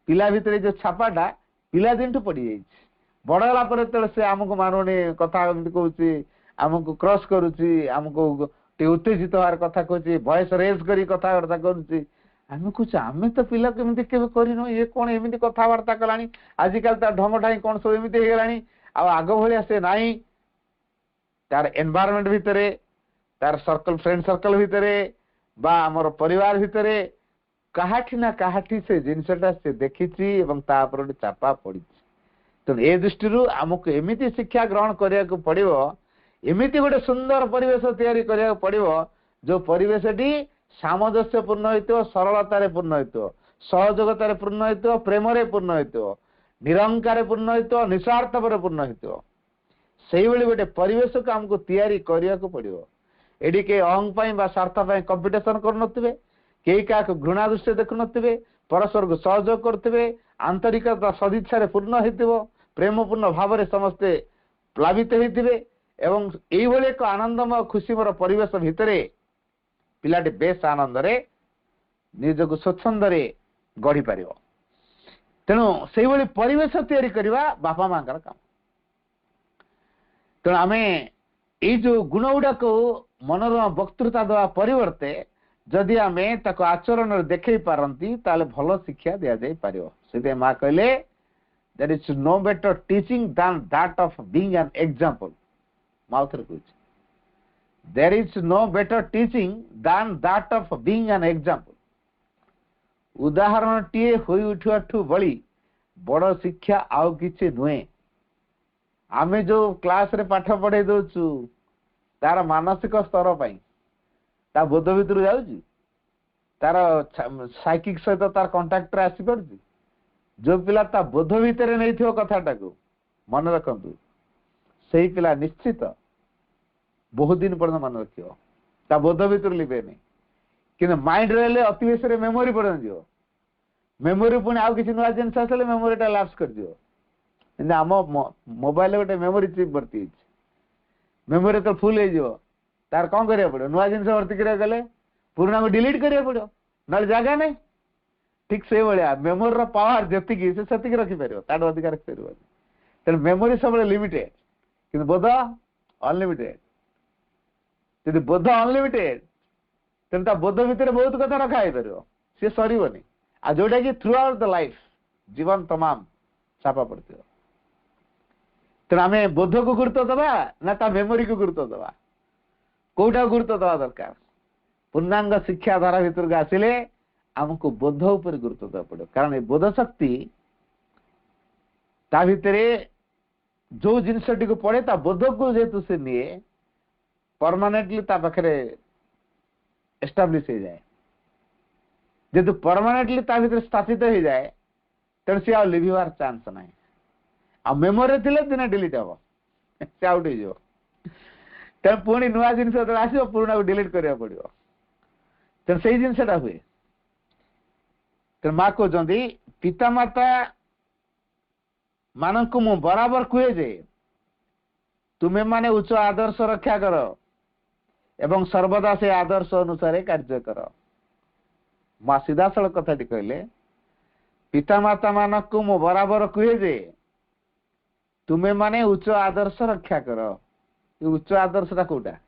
Speaker 2: ପିଲା ଭିତରେ ଯୋଉ ଛାପାଟା ପିଲାଦିନଠୁ ପଡିଯାଇଛି। ବଡ ହେଲା ପରେ ଯେତେବେଳେ ସେ ଆମକୁ ମାନୁନି, କଥା ଏମିତି କହୁଛି, ଆମକୁ କ୍ରସ୍ କରୁଛି, ଆମକୁ ଟିକେ ଉତ୍ତେଜିତ ହବାର କଥା କହୁଛି, ଭଏସ ରେଜ୍ କରି କଥାବାର୍ତ୍ତା କରୁଛି, ଆମେ କହୁଛୁ ଆମେ ତ ପିଲାକୁ ଏମିତି କେବେ କରିନୁ, ଇଏ କ'ଣ ଏମିତି କଥାବାର୍ତ୍ତା କଲାଣି, ଆଜିକାଲି ତା ଢଙ୍ଗଟା ହିଁ କ'ଣ ସବୁ ଏମିତି ହେଇଗଲାଣି, ଆଉ ଆଗ ଭଳିଆ ସେ ନାହିଁ। ତାର ଏନଭାୟରମେଣ୍ଟ ଭିତରେ, ତାର ସର୍କଲ, ଫ୍ରେଣ୍ଡ ସର୍କଲ ଭିତରେ ବା ଆମର ପରିବାର ଭିତରେ କାହାଠି ନା କାହାଠି ସେ ଜିନିଷଟା ସେ ଦେଖିଛି ଏବଂ ତା ଉପରେ ଗୋଟେ ଚାପା ପଡିଛି। ତେଣୁ ଏ ଦୃଷ୍ଟିରୁ ଆମକୁ ଏମିତି ଶିକ୍ଷା ଗ୍ରହଣ କରିବାକୁ ପଡିବ, ଏମିତି ଗୋଟେ ସୁନ୍ଦର ପରିବେଶ ତିଆରି କରିବାକୁ ପଡିବ, ଯୋଉ ପରିବେଶଟି ସାମଞ୍ଜସ୍ୟପୂର୍ଣ୍ଣ ହେଇଥିବ, ସରଳତାରେ ପୂର୍ଣ୍ଣ ହେଇଥିବ, ସହଯୋଗତାରେ ପୂର୍ଣ୍ଣ ହେଇଥିବ, ପ୍ରେମରେ ପୂର୍ଣ୍ଣ ହେଇଥିବ, ନିରଙ୍କାରେ ପୂର୍ଣ୍ଣ ହେଇଥିବ, ନିଃସ୍ୱାର୍ଥପରେ ପୂର୍ଣ୍ଣ ହେଇଥିବ। ସେଇଭଳି ଗୋଟେ ପରିବେଶକୁ ଆମକୁ ତିଆରି କରିବାକୁ ପଡିବ। ଏଠି କେହି ଅହଂ ପାଇଁ ବା ସ୍ୱାର୍ଥ ପାଇଁ କମ୍ପିଟିସନ କରୁନଥିବେ, କେହି କାହାକୁ ଘୃଣା ଦୃଷ୍ଟିରେ ଦେଖୁନଥିବେ, ପରସ୍ପରକୁ ସହଯୋଗ କରୁଥିବେ, ଆନ୍ତରିକତା ସଦିଚ୍ଛାରେ ପୂର୍ଣ୍ଣ ହେଇଥିବ, ପ୍ରେମପୂର୍ଣ୍ଣ ଭାବରେ ସମସ୍ତେ ପ୍ଲାବିତ ହେଇଥିବେ। ଏବଂ ଏଇଭଳି ଏକ ଆନନ୍ଦମୟ ଖୁସିମୟ ପରିବେଶ ଭିତରେ ପିଲାଟି ବେଶ ଆନନ୍ଦରେ ନିଜକୁ ସ୍ୱଚ୍ଛନ୍ଦରେ ଗଢିପାରିବ। ତେଣୁ ସେଇଭଳି ପରିବେଶ ତିଆରି କରିବା ବାପା ମାଙ୍କର କାମ। ତେଣୁ ଆମେ ଏଇ ଯୋଉ ଗୁଣ ଗୁଡାକୁ ମନୋରମ ବକ୍ତୃତା ଦେବା ପରିବର୍ତ୍ତେ ଯଦି ଆମେ ତାକୁ ଆଚରଣରେ ଦେଖେଇ ପାରନ୍ତି, ତାହେଲେ ଭଲ ଶିକ୍ଷା ଦିଆଯାଇ ପାରିବ। ସେଥିପାଇଁ ମା କହିଲେ, there is no better teaching than that of being an example। ମା ଆଉଥରେ କହୁଛି, there is no better teaching than that of being an example। ଉଦାହରଣଟିଏ ହୋଇ ଉଠିବାଠୁ ବଳି ବଡ଼ ଶିକ୍ଷା ଆଉ କିଛି ନୁହେଁ। ଆମେ ଯୋଉ କ୍ଲାସରେ ପାଠ ପଢେଇ ଦଉଛୁ, ତାର ମାନସିକ ସ୍ତର ପାଇଁ ତା ବୋଧ ଭିତରୁ ଯାଉଛି, ତାର ସାଇକିକ ସହିତ ତାର କଣ୍ଟାକ୍ଟରେ ଆସିପାରୁଛି। ଯୋଉ ପିଲା ତା ବୋଧ ଭିତରେ ନେଇଥିବ କଥାଟାକୁ, ମନେ ରଖନ୍ତୁ, ସେଇ ପିଲା ନିଶ୍ଚିତ ବହୁତ ଦିନ ପର୍ଯ୍ୟନ୍ତ ମନେ ରଖିବ, ତା ବୋଧ ଭିତରୁ ଲିଭେନି। କିନ୍ତୁ ମାଇଣ୍ଡ ରହିଲେ ଅତି ବେଶୀରେ ମେମୋରି ପର୍ଯ୍ୟନ୍ତ ଯିବ। मेमोरी पुणी आउ किसी नुआ जिन आसले मेमोरीटा लैप्स कर दियो एंड आम मोबाइल गोटे मेमोरी चिप भर्ती मेमोरी तो फुल हो तार कौन करिया पड़ो नुआ जिन भर्ती करिया गले पुराना को डिलीट करिया पड़ो ना जगह नहीं ठीक से भाया मेमोरी रो पावर जति से सेतिक रखि परियो ताडो अधिकार रखि परियो तेन मेमोरी सब लिमिटेड किंतु बोध अनलिमिटेड यदि बोध अनलिमिटेड तेन ता बोध भितर बहुत कथा रखा है परियो से सरीबनी आ जोटा कि थ्रू आउट द लाइफ जीवन तमाम छापा पड़ती तेना आम बोध को गुरुत्व दबा ना ता मेमोरी को गुरुत्व दबा कोटा गुरुत्व दबा दरकार पूर्णांग शिक्षा धारा भीतर को आसिले आमको बोध उपर गुरुत्व देवा पड़ो कारण बोध शक्ति ता भितरे जो जिनसटी को पड़े ता बोध को जेतु से निये परमानेंटली ता पाखरे एस्टाब्लिश हो जाए जेतु परमानेंटली ता भितर स्थापित हो जाए तेणु सी आ लिभिवार चांस ना आ मेमोरी थिले दिने डिलीट हम से आउट हो तेणु पुणी नुआ जिन आसो पुराणा को डिलीट करिया पड़ो तेणु से जिनसटा हुए तेणु माँ कहते पितामाता मान को मु बराबर कहे जे तुम्हें माने उच्च आदर्श रक्षा कर एवं सर्वदा से आदर्श अनुसार कार्य कर माँ सीधा सड़क कथा कहले पितामाता मान को मु बराबर कहे जे तुम्हें माने उच्च आदर्श रक्षा कर उच्च आदर्शटा कोटा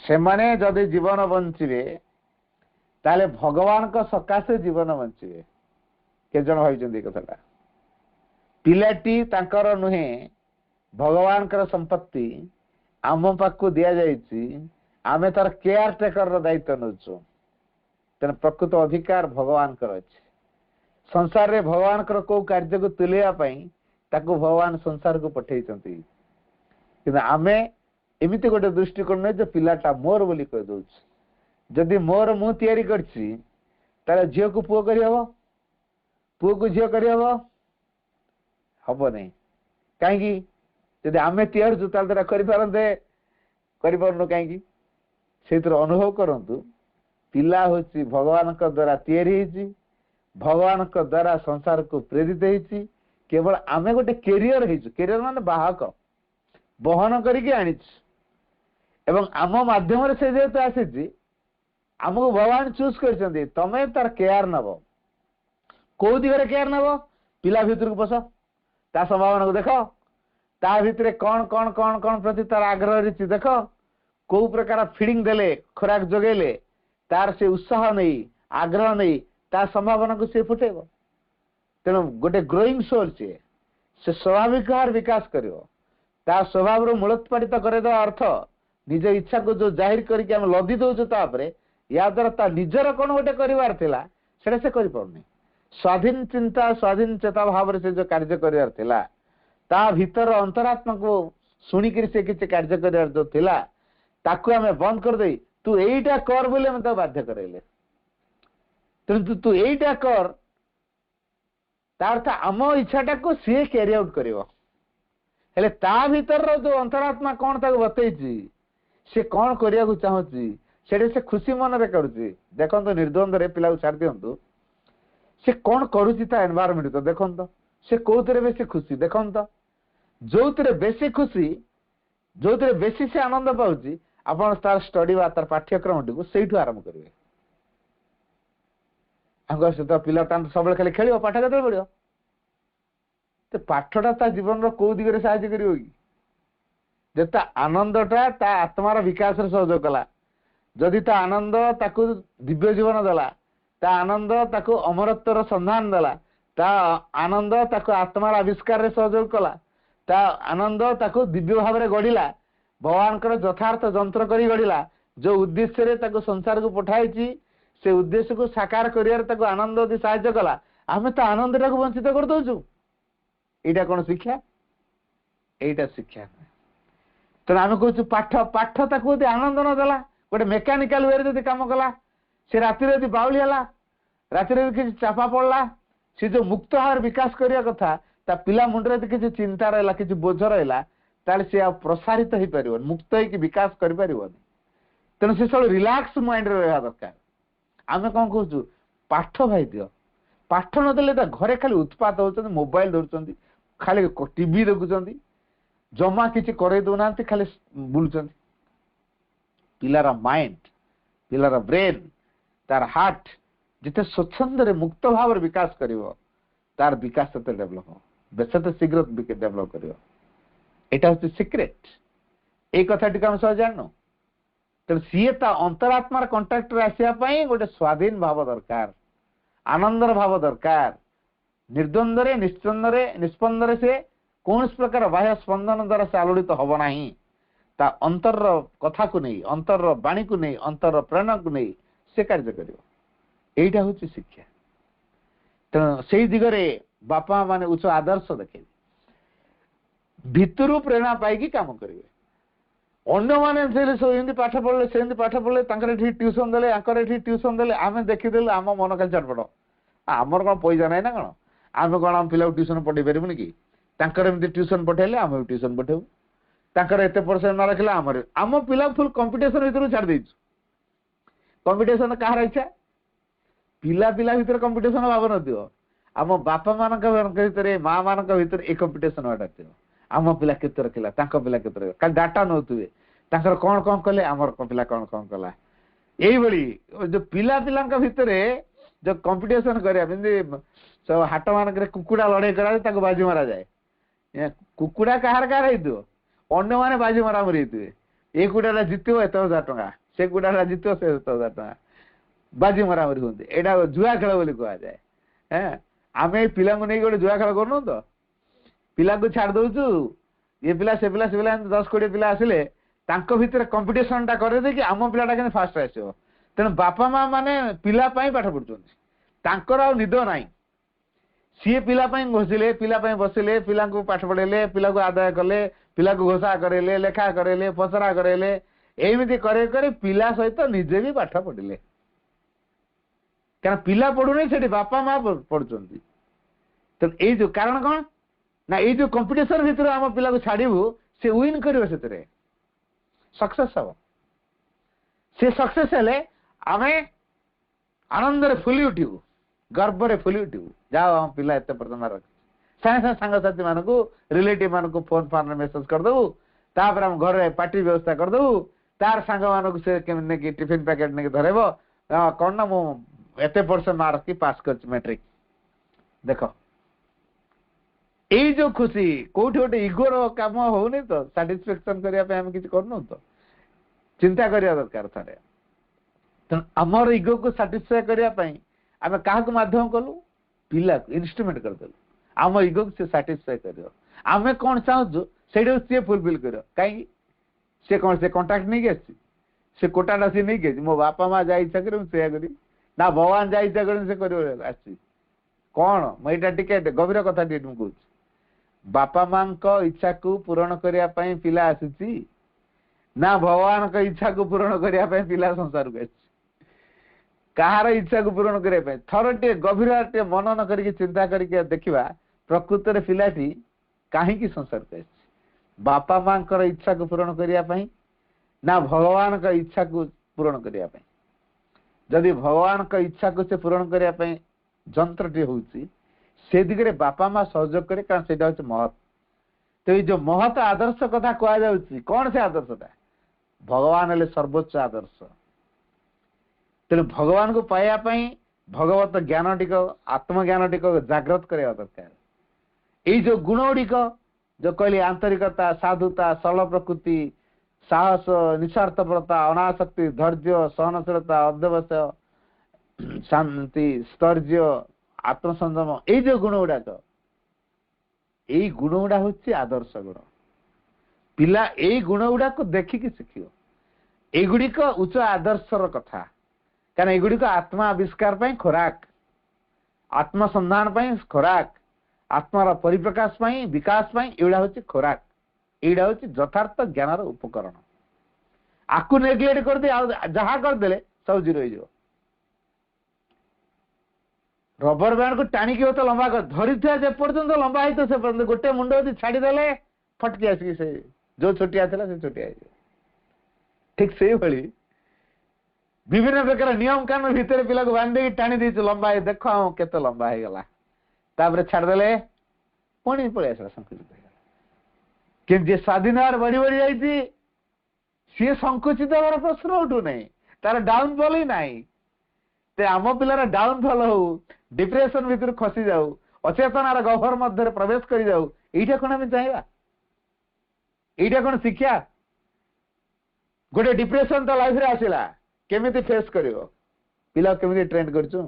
Speaker 2: से माने जदि जीवन बंचिबे ताले भगवान का सकाशे जीवन बंचिबे के जन भाई कथा पिलाटी तांकर नुहे भगवान कर संपत्ति आम पाक दिया जाइछि आमे तार केयर टेकर दायित्व नउछु तेन प्रकृत अधिकार भगवान कर अछि संसार रे भगवान कर को कार्य को तुलिया पई ताको भगवान संसार को पठेइचंती किंतु आमे एमिति गोटे दृष्टिकोण नै जे पिलाटा मोर बोली कह दउछ जदि मोर मु तैयारी करछि ताले झियो को पुओ करि हबो पुओ को झियो करि हबो हबो नै काहेकि जदि आमे तैयार छु ताले तरा करि पारंते करि परनो काहेकि सेतर अनुभव करंतु पिला होछि भगवान का द्वारा तैयारी हिछि भगवान का द्वारा संसार को प्रेरित हिछि केवल आमे गोटे कैरियर हिछु कैरियर माने बाहक बहन करिके आनिछु एवं आम माध्यम से जेहेतु आसी आमको भगवान चूज कर तमें तार केयर नब कौ दिगरे केयर नब पिला भितर को बस ता संभावना को देख ता भितर कौन कौन कौन कौन प्रति तार आग्रह रही देख कौ प्रकार फीडिंग देले खुराक जोगेले तार से उत्साह नहीं आग्रह नहीं ता संभावना को सी फुटेब तेणु गोटे ग्रोइंग सोल सी से स्वाभाविक भाव विकास कर स्वभाव मूलोत्पादित कर अर्थ निज इच्छा को जो जाहिर करके हम लदी दौचु या द्वारा ता निजर कौन गोटे कर से कर स्वाधीन चिंता स्वाधीन चेता भाव से जो कार्य कर ता भीतर अंतरात्मा को शुणिक से किसी कार्य कर जो थिला ताकू आम बंद कर दे तू एटा कर बोले हम तो बाध्य करैले तेणु तू एटा कर तार आम इच्छाटा को सी कैरी आउट करिवो हेले ता भीतर जो अंतरात्मा कौन ताको बतैछि से कौन करिया को चाहूची से खुशी मन रे करूची देखंतो निर्द्वंद रे पिला छाड़ दियंतु से कौन करूची ता एनवायरनमेंट तो देखंतो से कोतरे बेसी खुशी देखंतो जोतरे बेसी खुशी जोतरे बेसी से आनंद पाउची आपण तार स्टडी बा तार पाठ्यक्रम को सेठु आरंभ करिवे आगो से तो पिला तान सबले खाली खेलियो पाठ केते पड़ियो ते पाठटा ता जीवन रो को दिगरे सहायता करियो कि जेता आनंदटा ता आत्मार विकास रे सहयोग कला जदि ता आनंद ताकू दिव्य जीवन देला ता आनंद ताकू अमरत्वर संधान देला ता आनंद ताकू आत्मार आविष्कार रे सहयोग कला ता आनंद ताकू दिव्य भाव रे गढ़िला भगवान कर यथार्थ जंत्र करी गढ़िला जो उद्देश्य रे ताकू संसार को पठाइछि से उद्देश्य को साकार करियार ताकू आनंद दी सहायता कला आमे ता आनंद टाकू वंचित कर दउछु एटा कोन शिक्षा एटा शिक्षा तेणु आम कहूँ पाठ पाठ ताकू आनंद न देला गोटे मेकानिकाल वे जब कम कला से राति बाउली है राति किसी चापा पड़ला सी जो मुक्त भाव विकास करने कथा ता पिला मुंडे किसी चिंता रहा किसी बोझ रहा ताले सी प्रसारित हो पार मुक्त हो विकास कर तेणु से सब रिलैक्स माइंड रहा दरकार आम कौन कहूँ पाठ भाई दियो पाठ नदेले घरे खाली उत्पात होउछन मोबाइल धरुछन खाली टीवी देखुछन जमा किछि करे दउना खाली बुलुछन पिलार माइंड पिलार ब्रेन तार हार्ट जिते स्वच्छंद रे मुक्त भाव विकास करिवो तार विकास तो डेवलप हो बेसते शीघ्र डेवलप करिवो एटा होछि सीक्रेट ए कथा टिक हम सब जाननो तो सीए ता अंतरात्मार कांटेक्ट रे आसिया पई गोटे स्वाधीन भाव दरकार आनंदर भाव दरकार निर्द्वंद रे निस्पंद रे निस्पंद रे से कौन प्रकार बाह्य स्पंदन द्वारा से आलोड़ित तो हब नाही ता अंतर कथा को नहीं अंतर वाणी को नहीं अंतर प्रेरणा को नहीं से कार्य करिवो एटा होछि शिक्षा तो से दिगरे बापा माने उच्च आदर्श देखे भितरु प्रेरणा पाई काम करिवे अन्य माने पाठ पढ़ले से पाठ पढ़ले ट्यूशन देले ट्यूशन देले आम देखीदेलु आम मन खाली चटपट आमर कौन पैसा ना कौन आम कौन आम पिला ट्यूशन पढ़े पारूनी कि ट्यूशन पठेले आम ट्यूशन पठेबू तांकर एते परसेंट न रखले आम पिला फुल कंपटीशन भीतर छाड़ देइछु कंपटीशन कहार इच्छा पिला पिला भीतर कंपटीशन भाव न दियो आम बापा मानक भीतर माँ मानक भीतर ए कंपटीशन वाटा दियो आम पिला केते रखिला तांको पिला केते रखिला काल डाटा नउतुवे तांकर कोन कोन कले हमर पिला कोन कोन कला एई बळी जो पिला पिलांका भितरे जो कंपटीशन करिया बिंदी सब हाट मानक कुकुडा लड़ाई करा ताको बाजी मारा जाए कुकुडा कहार कहार हेतु अन्य माने बाजी मारा मरी हेतु ए कुडारा जितियो 1000 टका से कुडारा जितियो 1000 टका बाजी मारा मरी होंदे एडा जुआ खेल बोली कहा जाए हैं आमे पिला को नै गोटे जुआ खेल करनु तो पिला को छाड़ दउछु ये पिला से पिला 10 कोटी पिला आसिले तांको भितर कंपटीशन टा करे दे कि आम पिलाटा के फास्ट आसियो तेन बापा माँ माने पिला पाई पाठ पढुछन तांकर आ निद नाही सी पिला पाई घोषिले पिला पाई बसिले पिला को पाठ पढेले पिला को आदाय कले पिला को घोषा करेले लेखा करेले पचरा करेले एमिति करे करे पिला सहित निजे भी पाठ पढिले कारण पिला पढुने सेठी बापा माँ पढुछन तो ए जो कारण कोन ना ये जो कंपटीशन भीतर आम पिला को छाड़ू से विन कर सक्सेस हम से सक्सेस हेले आम आनंद रे फुली उठू गर्व रे फुली उठू जाओ आम पिला एत पर्यटन रख सागे सागे सांगसाथी मान को रिलेटिव मान को फोन फान मेसेज करदेबू तापर हम घर पार्टी व्यवस्था करदेबू तार सांग मान को से टिफिन पैकेट नहीं धरेब कौन ना मुझे परसेंट मार्क की पास कर मैट्रिक देख এই जो खुशी कोठी गोटे इगोर काम होनी तो साटिस्फैक्शन करने आम किसी करनु तो चिंता करिया दरकार थारे तो आमर इगो को साटिस्फाई करने आम क्या माध्यम कलु पिला इन्स्ट्रुमेंट करदेलु आम इगो को से साटिस्फाई कर आम कौन चाहूँ से फुलफिल कर कहीं से कौन से कंटाक्ट नहीं आसी से कोटाटा सी नहीं मो बापा माँ जा इच्छा कर ना भगवान जा इच्छा कर आसी कौन मुझा टे गभीर कथा टे कहूँ बापा माँ को इच्छा को पूरण करने पिला आसी ना भगवान को इच्छा को पूरण करने पिला संसार को कहार इच्छा को पूरण करने थर टे गभीर टे मनन करके चिंता करके देखा प्रकृत रे पिलाटी कहीं संसार को बापा माँ इच्छा को पूरण करने ना भगवान का इच्छा को पूरण करने जदि भगवान का इच्छा को से पूरण करने जंत्र टे होउची से दिगरे बापा माँ सहयोग करे कारण से महत तो ये जो महत आदर्श कथा कह जाउची कौन से आदर्शटा भगवान हेले सर्वोच्च आदर्श तेणु भगवान को पाइबा भगवत ज्ञान टिक आत्मज्ञान टिक जागृत करवा दरकार ये जो गुण गुड़िक जो कहली आंतरिकता साधुता सरल प्रकृति साहस निस्वार्थपरता अनासक्ति धैर्य सहनशीलता अध्यवसाय शांति स्थैर्य आत्मसंयम ये जो गुण गुड़ाक यही गुण गुड़ा हूँ आदर्श गुण पिला यही गुण गुड़ाक देखिकी शिखियो एगुड़िक उच्च आदर्शर कथा कारण एगुड़िक आत्मा आविष्कार खोराक आत्मसंधान खोराक आत्मार परिप्रकाश विकास एगुड़ा हूँ खोराक एगुड़ा हूँ यथार्थ ज्ञान उपकरण आपको नेग्लेक्ट कर दे जहाँ करदे सब जीरो हो रबर बैंड को टाणी की तो लंबा कर धरी था जे पर्यंत लंबा है तो से पर्यंत गोटे मुंड यदि छाड़ीदेले फटकी आसिक से जो छोटिया था से छोटिया ठीक से भली विभिन्न प्रकार नियम कानून भितर पिला को बांधे टाणी दी लंबा है देख केते लंबा है गला तापर छाड़देले पुणी पड़े आसला संकुचित कि जे स्वाधीन बढ़ी बढ़ी जाइए सी संकुचित हमार प्रश्न उठू नहीं तार डाउनफॉल ही नहीं ते आम पिलार डाउनफॉल हो डिप्रेशन भीतर खसी जाऊ अचेतनार गह्वर मध्य प्रवेश कर जाऊ एटा कौन आम चाहिए एटा कौन शिक्षा गोटे डिप्रेशन तो लाइफ रे आसिला केमिति फेस करियो पिला केमिति ट्रेंड करछु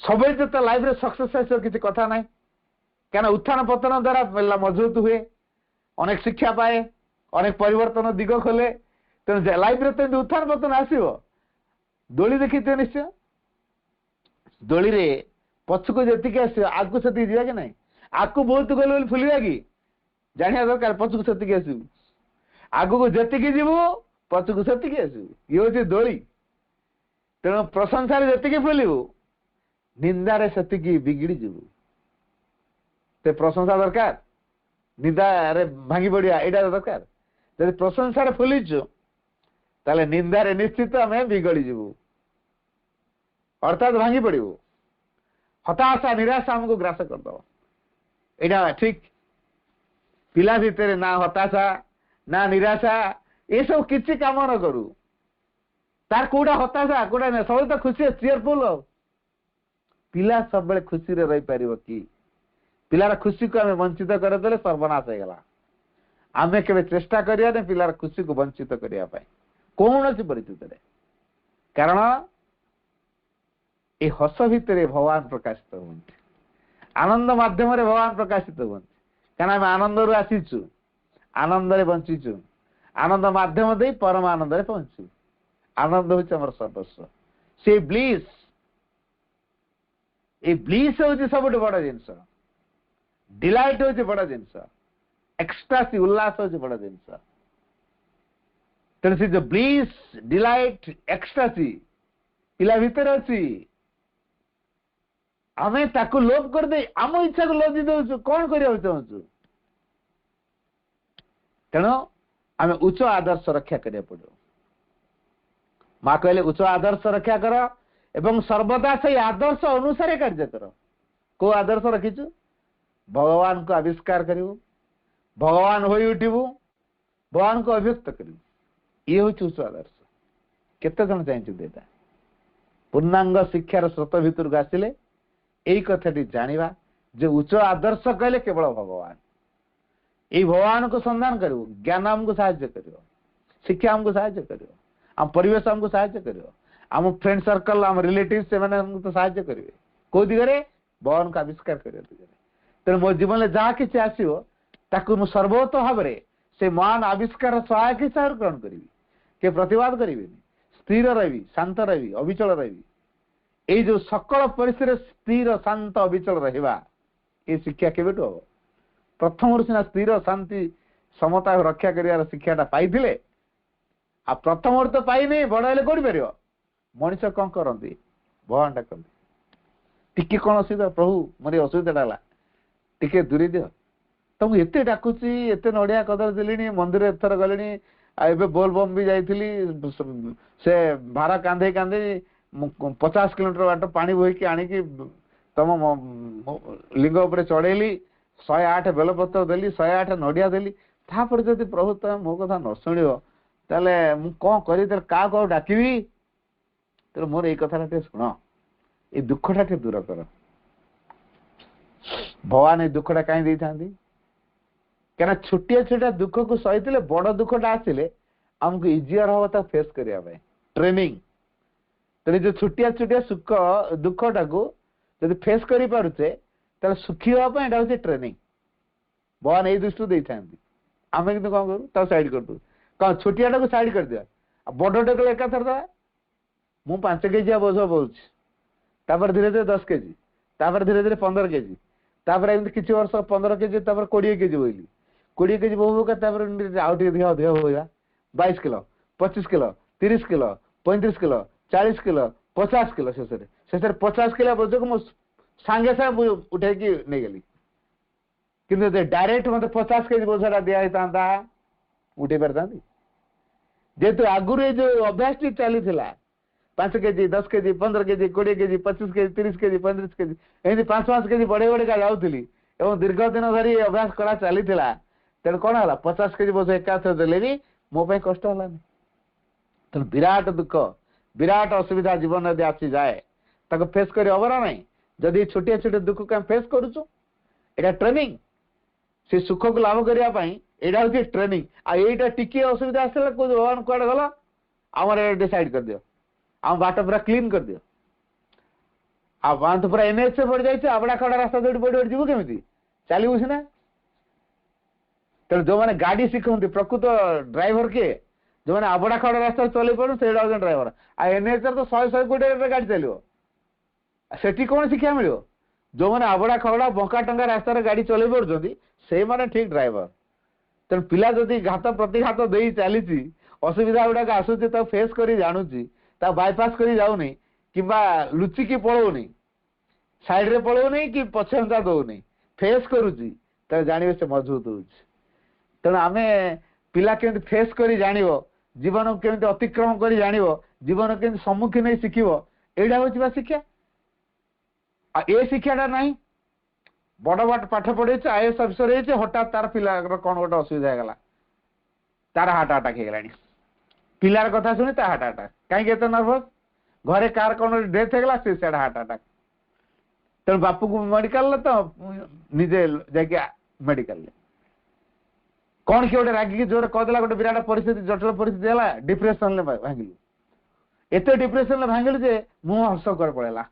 Speaker 2: सबे तो लाइफ रे सक्सेस आसो किसी कथा नहीं क्या उत्थान पतन द्वारा पिला मजबूत हुए अनेक शिक्षा पाए अनेक परिवर्तन दिग खोले तेणु लाइफ रे तो उत्थान पतन आसो दोली देखी निश्चय दोली रे पछको जी आस आगू से जा कि ना आगू बहुत गल फुलवा कि जाना दरकार पछको से आसू आगू को जी जीवु पछको से आसू ये हूँ दोली तेणु प्रशंसार जी फुलू निंदारे से बिगिड़ी जीवु ते प्रशंसा दरकार निंदारे भांगी पड़ा यहाँ दरकार जब प्रशंसार फुलीचु ताले निंदारे निश्चित आम बिगड़ी जीवु अर्थात भांगी पड़ू हताशा निराशा हमको ग्रास करदब यहाँ ठीक पिला भितर ना हताशा ना निराशा ये सब किसी काम न करू तार कोड़ा हताशा कोड़ा ना सब तो खुशी चीयरफुल हो पिला सब बड़े खुशी रे रही पारिबो कि पिलार खुशी को आम वंचित करदेले सर्वनाश हो गला आमे केबे चेष्टा करिया ने पिलार खुशी को वंचित करिया पाए कौन सी परिस्थिति कारण ये हस भितर भगवान प्रकाशित हूँ आनंद माध्यम भगवान प्रकाशित हूँ क्या आम आनंद रु आसीचु आनंद बंचीचु आनंद माध्यम दे परम आनंद पहुंचु आनंद हूँ आम सर्वस्व से ब्लिस ये ब्लिस हूँ सब बड़ जिनस डिलाइट हूँ बड़ जिनस एक्सटासी उल्लास हूँ बड़ जिनस तेणु से जो ब्लिस डिलाइट एक्सटासी पिला भितर अच्छी आमे ताकू लोभ कर दे आम इच्छा को लोभ दे कौन करने चाहूँ तेणु आम उच्च आदर्श रक्षा करिया पड़ो माँ कहले उच्च आदर्श रक्षा कर एवं सर्वदा से आदर्श अनुसार कार्य कर को आदर्श रखीचु भगवान को आविष्कार करू भगवान हो उठू भगवान को अभिव्यक्त करू ये हूँ उच्च आदर्श केते जन चाहिए पूर्णांग शिक्षार स्रोत भितर को आसिले यही कथाटी जानिबा जो उच्च आदर्श कहले केवल भगवान ये भगवान को संधान करू ज्ञान हमको साहाय्य करियो शिक्षा हमको साहाय्य करियो आम परिवेश हमको साहाय्य करियो आम फ्रेंड सर्कल आम रिलेटिव से मैंने हमको तो साहाय्य करेंगे कौ दिगरे भगवान का आविष्कार करियो दिगरे तेणु मो जीवन में जहाँ किसी आसो ताकू मु सर्वोत्त भाव से महान आविष्कार सहायक हिसाब से ग्रहण करी के प्रतिवाद करी स्थिर रही शांत रही अविचल रही ये जो सकल परिस्थिति स्थिर शांत अविचल रहा ये शिक्षा के हम प्रथम सीना स्थिर शांति समता रक्षा कर शिक्षाटा पाई आ प्रथम तो पाई नहीं बड़ हेल्ले कौन पार मनीष कौन करती भगवान डाकती टी कौन असुविधा प्रभु मोर असुविधा है टी दूरी दियो तुमको एत डाकुची एत नड़िया कदली देली मंदिर एथर गली एवं बोल बम भी जाइली से भार कांधे कांधे 50 किलोमीटर बाट पानी बोईकी आणिकी तुम लिंग उपर चढ़ेली 108 बेलपत्र देली 108 नड़िया देली तापर जदि प्रभु तुम मो कथा न शुणव ताले मु कौन करी क्या कौ डाकिबी तो मोर ये कथा शुण ये दुखटा टे दूर कर भगवान ये दुखटा कहीं क्या छोटिया छोटिया दुख को सही बड़ दुखटा आसिले आमको इजियर हम तक फेस करने ट्रेनिंग तेरे जो छोटिया छोटिया सुख दुखटा को जब फेस कर पारुचे ताले सुखी हाँपा हूँ ट्रेनिंग भगवान ये दृष्टि देते आम कि कौन करूँ साइड कर दू कौन छोटियाटा को साइड कर दिया बड़टे को एका थर दवा मु 5 केजी बोझ बोलूँ धीरे धीरे 10 केजी धीरे धीरे 15 केजी एमती किसी वर्ष 15 केजी 20 केजी बोली 20 केजी बोका आउ अधिक बोला 22 kilo 25 kilo 30 kilo 35 kilo 40 kilo 50 kilo शेष 50 किलो बोझ को सांगे सांगे उठे नहीं गली कि डायरेक्ट मत 50 केजी बोझा दिखाई उठे पारि जेहेतु आगुरी ये जो अभ्यास टी चली 5 KG 10 KG 15 KG 20 KG 25 KG 30 KG 35 KG एमती 5-5 केजी बढ़े बढ़े का जाऊली और दीर्घ दिन धरी अभ्यास करा चली तेणु कौन है 50 केजी बोझ एकाथर देले भी मो कष्ट हलानी तेणु विराट दुख विराट असुविधा जीवन यदि आसी जाए ताको फेस कर हब ना नहीं जदि छोटिया छोटे दुख को फेस करूँ एटा ट्रेनिंग से सुख को लाभ करने यहाँ हूँ ट्रेनिंग आईटा टिके असुविधा आसला भगवान कड़े गल आम डिसाइड कर दियो आम बाट पूरा क्लीन कर दियो आ तो पूरा एनएच पड़ जाए आबड़ा खड़ा रास्ता जो पड़ पड़ जीव केमी चलू सीना तेणु जो मैंने गाड़ी शिखती प्रकृत ड्राइवर किए जो मैंने आबड़ा खड़ा रास्ता चल पड़ू से ड्राइवर आ एनएच तो 100-120 गाड़ी चलो सेठी कौन शिक्षा मिल जो मैंने आबड़ा खबड़ा बंका टंका रास्तार गाड़ी चल पार्टी से मैंने ठीक ड्राइवर तेणु पिला जदि घात प्रतिघात दे चली असुविधा गुड़ाक आसूची फेस कर जानूची बायपास कर जाऊनी कि लुचिकी पलाऊनी साइड रे पलाऊनी कि पछंचा दौनी फेस करुची जानवे से मजबूत हो तेणु आम पिला केमती फेस कर जान जीवन केमती अतिक्रम कर जान जीवन केमती सम्मुखीन नहीं शिखब यहाँ हूँ शिक्षा ए शिक्षाटा ना बड़ बड़ पाठ पढ़े आईएएस अफिसर हठात तार पिला कौन गोटे असुविधा होगा तार हार्ट अटैक होगा पिलार कथा शुणी तार हार्ट अटैक कहीं नर्भस घरे कार कौन डेथ होगा से हार्ट अटैक तेणु बापू को मेडिकल तो निजे जा मेडिकल कौन किए गोटे रागिकी जोर कहदेला गोटे विराट परिस्थिति जटिल परिस्थिति है डिप्रेशन भांगिलु एत डिप्रेशन भांगिलु जे मुह हस कर पड़ेगा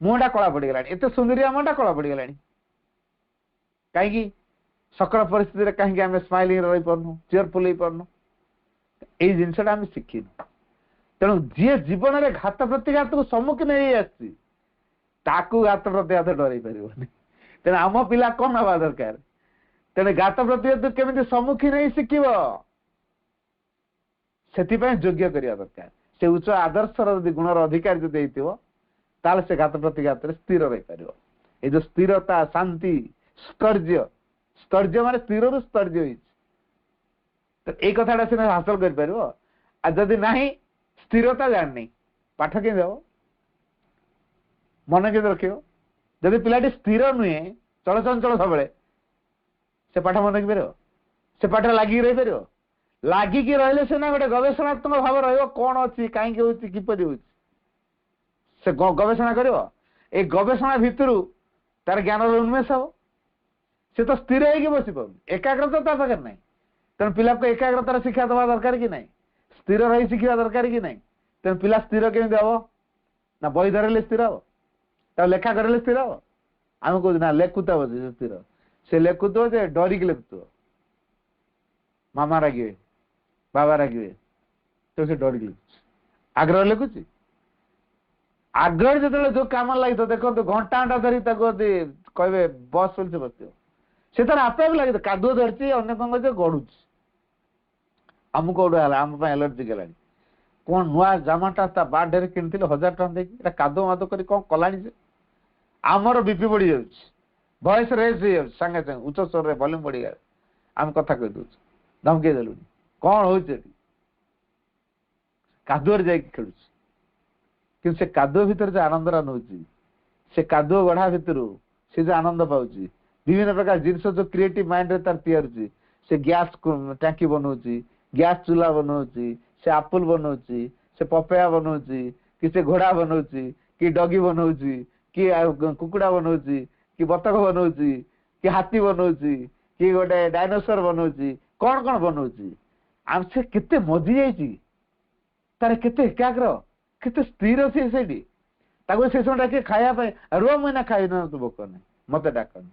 Speaker 2: मुहटा कला पड़गला एत सुंदरिया मुहटा कला पड़गला कहीं सकल परिस्थिति कहीं आम स्माइलिंग रही पार्नु चेयरफुल हो पार्नु ये जिनसा आम शिखिनु तेणु जी जीवन में घात प्रतिघात को सम्मुखीन हो घात प्रतिघात डर पार तेणु आम पिला कौन हवा दरकार तेणु घात प्रतिघात केमी सम्मुखीन हो शिखब से योग्य करने दरकार से उच्च आदर्शर गुणर अधिकारी जो ताले से घात प्रतिघात स्थिर रही पार ये जो स्थिरता शांति स्थर्य स्थर्य मान स्थिर रु स्थर्य यही कथा सीना हासिल कर जदि ना स्थिरता जाननी पाठ के मन के रख जदि पिलाटी स्थिर नुहे चल चंचल सब से पाठ मन रखिपार से पाठ लगिक रही पार लगिक रही सीना गोटे गवेषणात्मक भाव रौन अच्छी कहीं होपर हो से गवेषणा कर गवेषणा भितर तार ज्ञान उन्मेष हम से तो स्थिर होगी बस पाऊँ एकाग्रता ता पाखे ना तेणु पिला को एकाग्रतार शिक्षा दवा दरकार कि ना स्थिर रही शिखा दरकार कि ना तेणु पिला स्थिर केमी हम ना बही धरले स्थिर हम लेखा करे स्थिर हम आम कह ना लेखुता बस स्थिर से लेखुव जे डरिक लेखुव मामा रागे बाबा रागे तो से डरिक लिखुच आग्रह लिखुची आग्रह जो जो कम लगी तो देखो घंटा घंटा धरी कहे बस बोलते बस से तार आपे लगे कादुआ धरती अनेक गड़ू आमको आम एलर्जी गला कौन नुआ जामाटा बार्थडे कि 1000 टका देखिए कादुआ मादो कर कौन कला से आमर बीपी बढ़ी जाऊँ भयस रेस हो सागे सागे उच्च स्वर में वॉल्यूम बढ़ी गया आम कथा कही दौर धमके देलु कौन हो कादुआ जा खेलु कि से कादुआ भितर जो आनंदरा नौ से कादुआ गढ़ा भितर से जो आनंद पाऊँ विभिन्न प्रकार जिनस जो क्रिएटिव माइंड रे तार तैयार से गैस टांकी बनाऊँगी गैस चूल्हा बनाऊँगी से आपुल बनाऊँगी से पपया बनाऊँगी कि से घोड़ा बनाऊँगी कि डगी बनाऊँगी कि कुकुड़ा बनाऊँगी कि बतख बनाऊँगी कि हाथी बनाऊँगी कि गोटे डायनोसर बनाऊँगी कौन कौन बनाऊँगी आम से केते मजी जाइए तार केते एकाग्र केते स्थिर सी से समय डाक खायापी रुआ मुना खाई ना तो भोक नहीं मत डाकनी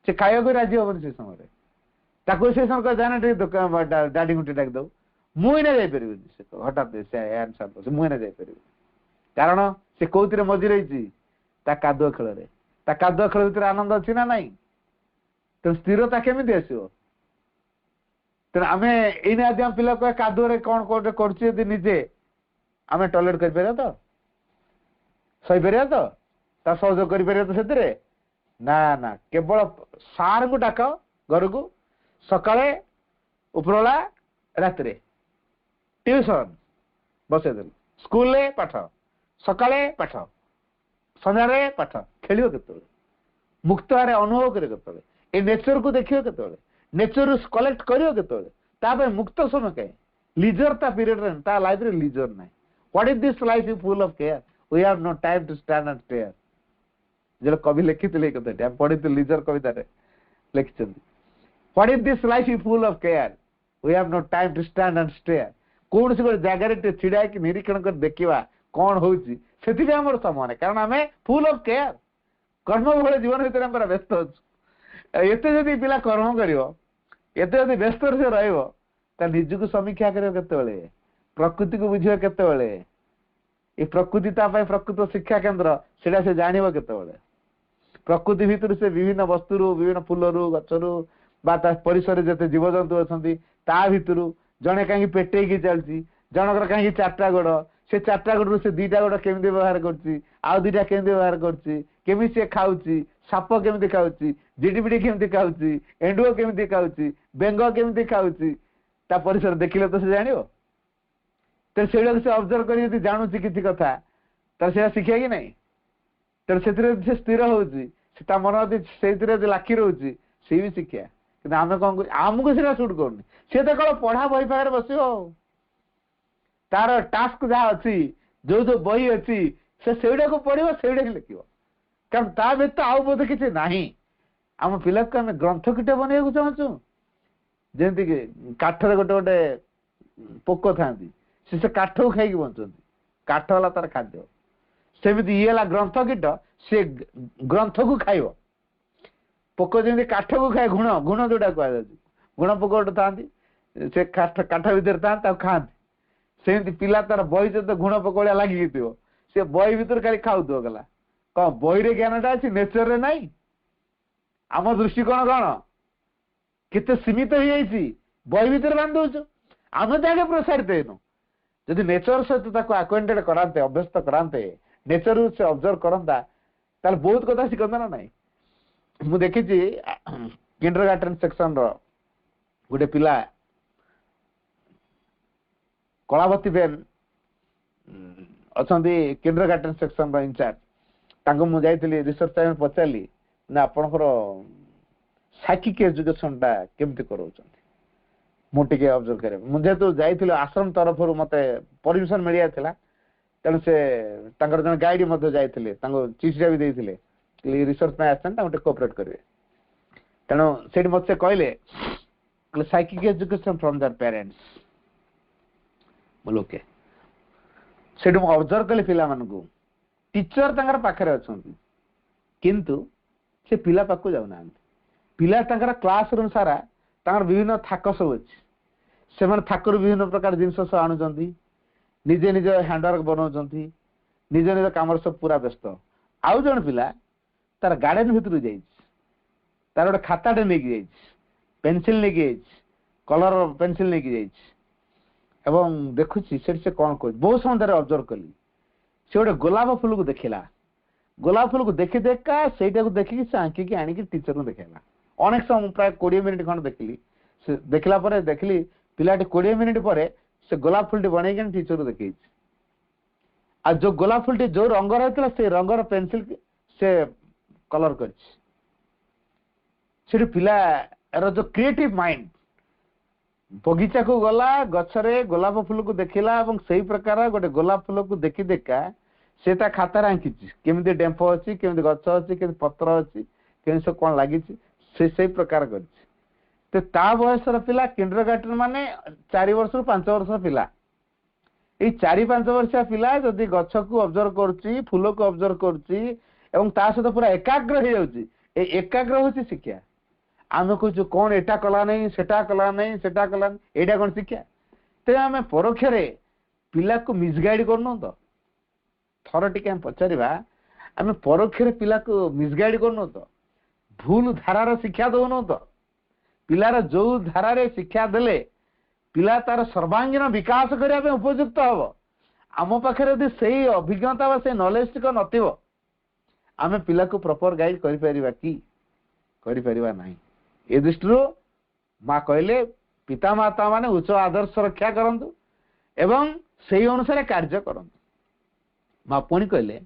Speaker 2: से खाया को राजी हम से समय से समय जाना दुकान डाडी गुटी डाक दो मुई ना जापर हठात से मुई ना जापर कारण से कौन मजी रही कादुआ खेल कादुआ खेल भर आनंद अच्छी ना नाई तेणु स्थिरता केमी आसो तेणु आम ये पिला कह कादुआ कौन कौन करजे आम टॉयलेट कर तो सहीपर तो सहयोग कर तो से ना ना केवल सार को डाक घर को सकाଳେ उपरला रात ट्यूशन बसैदेलु स्कूल रे पाठ सकाळे पाठ संध्यारे पाठ खेलियो केतबेले मुक्त भाव अनुभव करियो केतबेले ए नेचर को देखियो केतबेले नेचर कलेक्ट करियो केतबेले तापे मुक्त समय कहीं लीजर ता पीरियड रे ता लाइफ रे लीजर नाही what is this life is full of care we have no time to stand and stare जो कवि लिखिथिले कथा हम पढितु लीजर कविता रे लिखिछन्ती what is this life is full of care we have no time to stand and stare कौन से जगह रे छिड़ा कि निरीक्षण कर देखिवा कौन होउची सेति बे हमर समय नै कारण हमें फुल ऑफ केयर कर्म भले जीवन भीतर हम व्यस्त होछु एते जदी पिला कर्म करिवो एते जदी व्यस्त से रहइवो ता निजको समीक्षा करियो केतेबेले प्रकृति को बुझियो केतेबेले ए प्रकृति ता पय प्रकृत शिक्षा केंद्र सेडा से जानिबो केतेबेले प्रकृति भीतर से विभिन्न वस्तुरु विभिन्न फुलरु गछरु बा ता परिसर जते जीवजंतु अछंती ता भीतरु जणे काहे पेटे की चलची जनकर काहे चारटा गोड़ से चारटा गोड़ से दीटा गोड़ केमिति व्यवहार करची आ दीटा केमिति व्यवहार करची केमि से खाउची साप केमिति खाउची जिडिबिडी केमिति खाउची एंडुओ केमिति खाउची बेंग केमिति खाउची ता परिसर देखिले तो से जानियो तो सेडा से ऑब्जर्व करी यदि जानुची किछि कथा त से शिखिया कि नै तो सेतिरे से स्थिर होउची से ता मन यदि सेतिरे जे लाखी रहउची से भी शिखिया कि आमे कोन आमको सेटा शूट करनी से तो कल पढ़ा बही पाखरे बसियो तार टास्क जहाँ अच्छी जो जो बही अच्छी से सेटा को पढ़ो सेटा ही लिखो कारण ता व्यतीत आउ बोध किसी नाही आम पिला को आम ग्रंथ कीट बनवाक चाहूँ जमी कि काठर गोटे गोटे पोक था से काठ को खाई बचुंट काठ है तार खाद्य सेमती ये ग्रंथ कीट से ग्रंथ को खाइब पोक जमी काठ को खाए गुण गुण जोटा कह गुण पोक गोटे था से काठ भीतर था खाती सेमती पिला तार बही जो गुण पकड़िया लगी से बही भीतर खाली खाऊ गला कौन बही रे ज्ञानटा अच्छी नेचर रे नहीं आम दृष्टिकोण कौन केते सीमित हो जाइए बही भीतर बांध दौचु आम तो आगे प्रसारित हेनु जदि नेचर सहित आक्वेंटेड कराते अभ्यस्त कराते नेचर से ऑब्जर्व करता ताल बहुत कथा शिखता ना नहीं मु देखी किंडरगार्टन सेक्शन रो गोटे पिला कलावती बेन अच्छा किंडरगार्टन सेक्शन रो इंचार्ज तांको मु जाइथिली रिसर्च टाइम पचारली ना आपनकर साइकिक एजुकेशन टा केमती करौछन मु टिके ऑब्जर्व करे मुझे तो जाइथिलो आश्रम तरफ मते परमिशन मिलिया थिला तन से तांकर जन गाइड मध्ये जाइथिले तांको चिठिया भी देइथिले रिसर्च में आछन तांको कोऑपरेट करबे तनो सेठ मते कहले psychic education from their parents बोलो के सेठ मु ऑब्जर्व कले पिला मानकू टीचर तांकर पाखरे अछंती किंतु से पिला पाखु जाउ ना पिला तांकर क्लास रूम सारा तांकर विभिन्न थाक सब अछि से मन थाकर विभिन्न प्रकार जिंस सब आणुचंती निजे निजे हैंडवर्क बनाउचंती निजे निजे काम सब पूरा व्यस्त आउ जण पिला तार गार्डन भितर जाई तार गोटे खाताटे नेकी जाई पेंसिल नेकी जाई कलर पेंसिल नेकी जाई एवं देखुची से कौन कह बहुत समय ऑब्जर्व कली से गोटे गोलाप फूल को देखला गोलाप फूल को देखी देखा से देखिकी से आंकिकी आनिकी टीचर को देखला अनेक समय प्राय 20 मिनिट खंड देखली से देखला परे देखली पिलाटी 20 मिनिट पर से गोलाप फूलटी बनई टीचर को देखी आ जो गोलाप फूलटी जो रंग रही से रंगर पेंसिल से कलर कर पिला जो क्रिएटिव माइंड बगीचा को गला गछरे गोलाप फूल को देखला से प्रकार गोटे गोलाप फूल को देखी देखा से खातार आंकी केमी डेम्फ अच्छी केमी गछ अच्छी केमी पत्र अच्छी केमी सब कौन लगी से प्रकार कर बयसर पिला किंडरगार्टन माने 4 वर्ष 5 वर्ष पिला ये 4-5 वर्षिया पिला जदि गछ को ऑब्जर्व करुच्ची फूल को ऑब्जर्व करुच्ची एवं ता सहित पूरा एकाग्र हो जाउची ए एकाग्र होची शिक्षा आम कहूँ कौन एटा कला नहीं सेटा कला नहीं सेटा कला नहीं एटा कौन शिक्षा ते आम परोक्ष पिला को मिसगाइड करनु तो थर टिके पचारिबा आम परोक्ष पिला को मिसगाइड करनु तो भूल धारार शिक्षा दौनु तो पिलार जो धारारे शिक्षा देले पिला तार सर्वांगीन विकास करने उपयुक्त हम आम पाखे यदि से अभिज्ञता से नॉलेज टिक नथिबो आम पिला को प्रॉपर गाइड करि परिबा कि करि परिबा नाही ए दृष्टि माँ कहले पिता माता माने उच्च आदर्श रक्षा करंतु एवं सेही अनुसार कार्य करंतु माँ पुणी कहले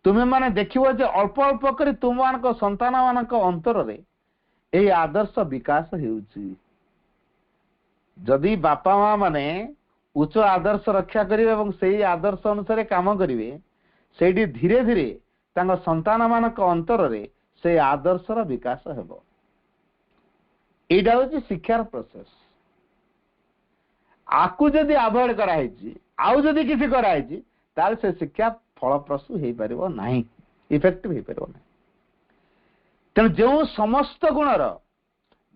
Speaker 2: तुमे माने देखिबो जे अल्प अल्प करी तुम मानक संतान मानक अंतर रे एही आदर्श विकास हेउची जदि बापा माँ माने उच्च आदर्श रक्षा करिवे एवं सेही आदर्श अनुसार काम करिवे सेठी धीरे धीरे तांग संतान मानक अंतर रे से आदर्शर विकास हेबो एटा होची शिक्षार प्रोसेस आकु जदि अवॉइड कराई आउ जदि किसी कराई ताल से शिक्षा फलप्रसू हो पारिबो नाही इफेक्टिव हो पारिबो नाही तेणु जो समस्त गुणर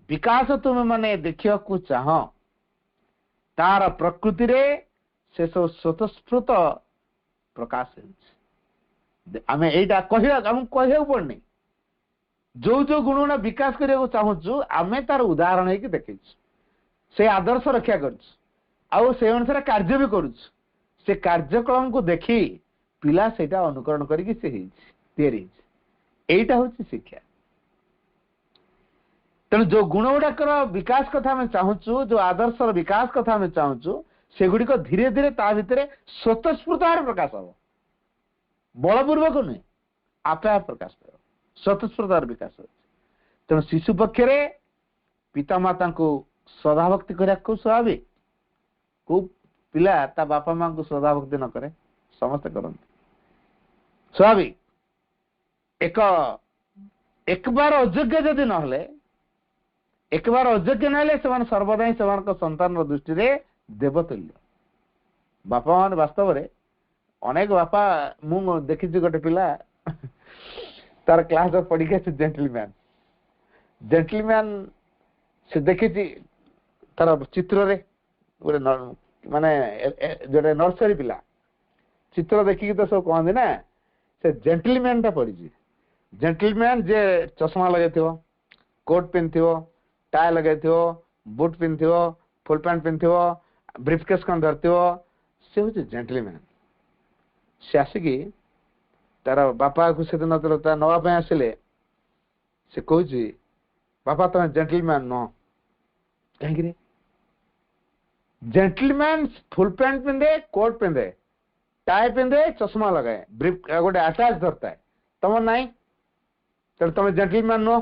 Speaker 2: विकास तुम माने देखिया को चाह तार प्रकृति रे से सब स्वतस्फूर्त प्रकाश होउछि आमे एटा कहिया हम कहिया पड़नी जो जो गुण विकास करने चाहूँ आमे तार उदाहरण है देखु से आदर्श रक्षा कर से अनुसार कार्य भी करुँ से कार्यक्रम को देखी पिला से अनुकरण करके हूँ शिक्षा तेणु जो गुण गुड़ाकर विकास कथा आम चाहूँ जो आदर्श विकास कथा आम चाहूँ से गुड़िक धीरे धीरे ता भितर स्वतस्फूर्त भाव प्रकाश हम बलपूर्वक नुहे आपे आप प्रकाश पाए स्वतस्फूर्तार विकास तेणु शिशु पक्षे पिता माता को श्रद्धा भक्ति करा स्वाभाविक को पिला ता बापा माँ को श्रद्धा भक्ति न करे समस्ते करते स्वाभाविक एक बार अयोग्य जदि नहले एक बार अयोग्य नहले से सर्वदा ही से संतान दृष्टि रे देवतुल्य बापा मान वास्तव में अनेक बापा मु देखी गोटे पिला तार क्लास पढ़ी से जेंटलमैन से देखी तार चित्र रे गोटे माने जोटे नर्सरी पिला चित्र देखिकी तो सब कहते ना से जेंटलमैन टा पड़ी जेंटलमैन जे चश्मा लगे कोट पिंधि टाई लगे बुट पिंधि फुल पैंट पिंधि ब्रीफकेस कौन धरती से हूँ जेंटलमैन से आसिकी तार बापा को से दिन नवाप आसिले से कहूँ बापा तुम जेंटलमैन नुह कहीं जेंटलमैन फुल पैंट पिंधे कोट पिंधे टाई पिंधे चश्मा लगाए ब्रीफ गोटे अटैच धरता है तुम नाई तेल तुम जेंटलमैन नुह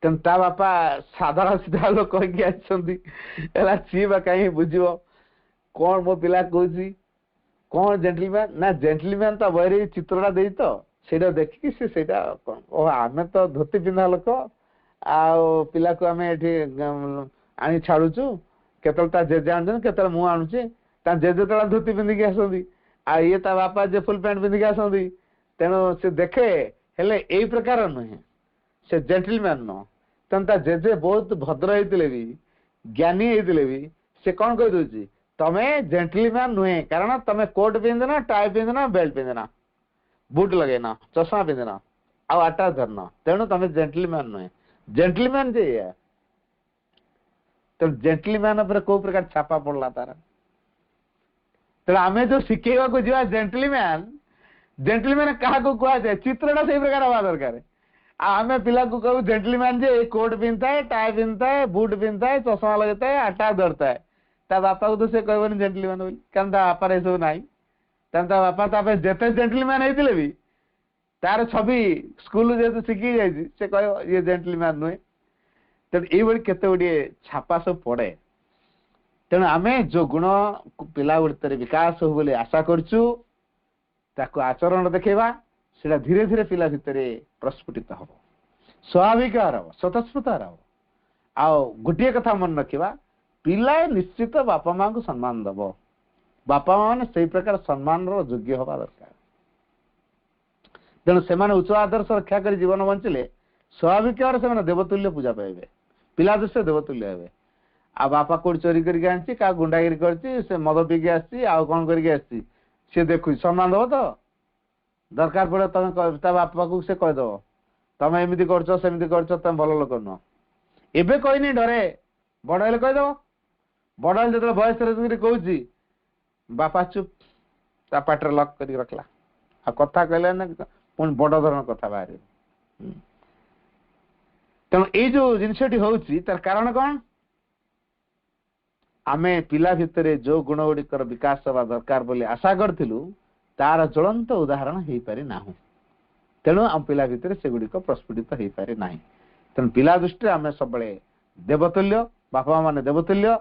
Speaker 2: तेन ता बापा साधारण सीधा लोक कहीकि सी बा कहीं बुझ कौन मो पिला कहूँ कौन जेंटलमैन ना जेंटलमैन तो बहरे चित्रटा दे तो सेटा देखिकी से आमे तो धोती पिंधा लोक आ पिला को आमे एठी आनी छाड़ुचु केतल ता जेजे आनु केतल मु आनुचे ता जेजे तला धोती पिंधिकी आसंदी आ ये ता बापा जे फुल पैंट पिंधिकी आसंदी तेणु से देखे हेले एई प्रकार नुहे से जेंटलमैन न तेणु ता जेजे बहुत भद्र होइतिले भी ज्ञानी होइतिले भी से कौन कहि दोची तमे जेंटलमैन नुहे कारण तमे कोट पिंधना टाई पिंधना बेल्ट पिंधना बूट लगेना चश्मा पिंधना आ आटा धरना तेणु तमे जेंटलमैन नुहे जेंटलमैन जे तो जेंटलमैन पर को प्रकार छापा पड़ला तार तेणु आमे जो शिखेवा को जीवा जेंटलमैन क्या कह जाए चित्रटा से प्रकार हवा दरकार आमे पिला को कहू जेंटलमैन जे कोट पिंधता है टाई पिंधता है बूट पिंधता है चश्मा लगता है आटा धरता है ता बापा को तो से कहबनी जेंटलमैन बोली कारण ता बापा रे सब नाही ता बापा तापे जेते जेंटलमैन होइतिले भी तार छवि स्कूल जेते शिखी जाई से कह ये जेंटलमैन नुहे तेणु ये केते गुड़े छापा सब पड़े तेणु आमे जो गुण पिला गुड़े विकास हो बोले आशा करचु ताको आचरण देखा से धीरे धीरे पिला भितर प्रस्फुटित हम स्वाभाविक हम स्वतस्फूर्त हम आओ गोटे कथा मन रखा पिला निश्चित बापा माँ को सम्मान दब बापा माँ मैंने से प्रकार सम्मान योग्य हवा दरकार तेणु से उच्च आदर्श रक्षा कर जीवन बंचिले स्वाभाविक भाव से देवतुल्य पूजा पाइबे पिला दृष्टि देवतुल्य हे आ बापा कोट चोरी करके आनी क्या गुंडागिरी कर मद पीके आसी कौन करके सी देखु सम्मान दब तो दरकार पड़े तुम बापा को से कहीदेव तुम एमती करमती कर भल लोक नुह एबे कहनी डरे बड़ हेल्ले कहीदेव बड़ हेल्ले जो बयस कहूँ बापा चुप ता पाटर लक कर रखला आ कथा कहले ना पुणी बड़ धरण कथा बाहर तेणु ये जो जिनसटी हूँ तार कारण कौन आमे पिला भितर जो गुण गुड़िकर विकास हवा दरकार बोली आशा करथिलु तार ज्वलंत उदाहरण हो पारि ना तेणु आम पिला भितर से गुड़िक प्रस्फुटित हो पारि ना तेणु पिला दृष्टि आम सब देवतुल्य बापा माने देवतुल्य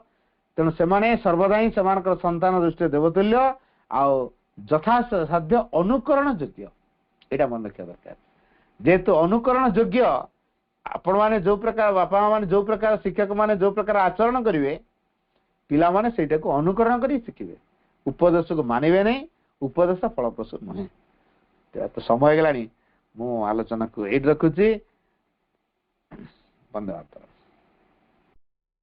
Speaker 2: तेणु से सर्वदा ही संतान दृष्टि देवतुल्य आउ यथा साध्य अनुकरण योग्य यहाँ मन रखा दरकार जेहेतु अनुकरण योग्य आपण मैंने जो प्रकार बापा माने जो प्रकार शिक्षक माने जो प्रकार आचरण करेंगे पिला माने सेटा को अनुकरण करी शिखिबे उपदेश को मानिबे नहीं उपदेश फलप्रसू नुहे तो समय गलानी मु आलोचना को एड रखुची धन्यवाद।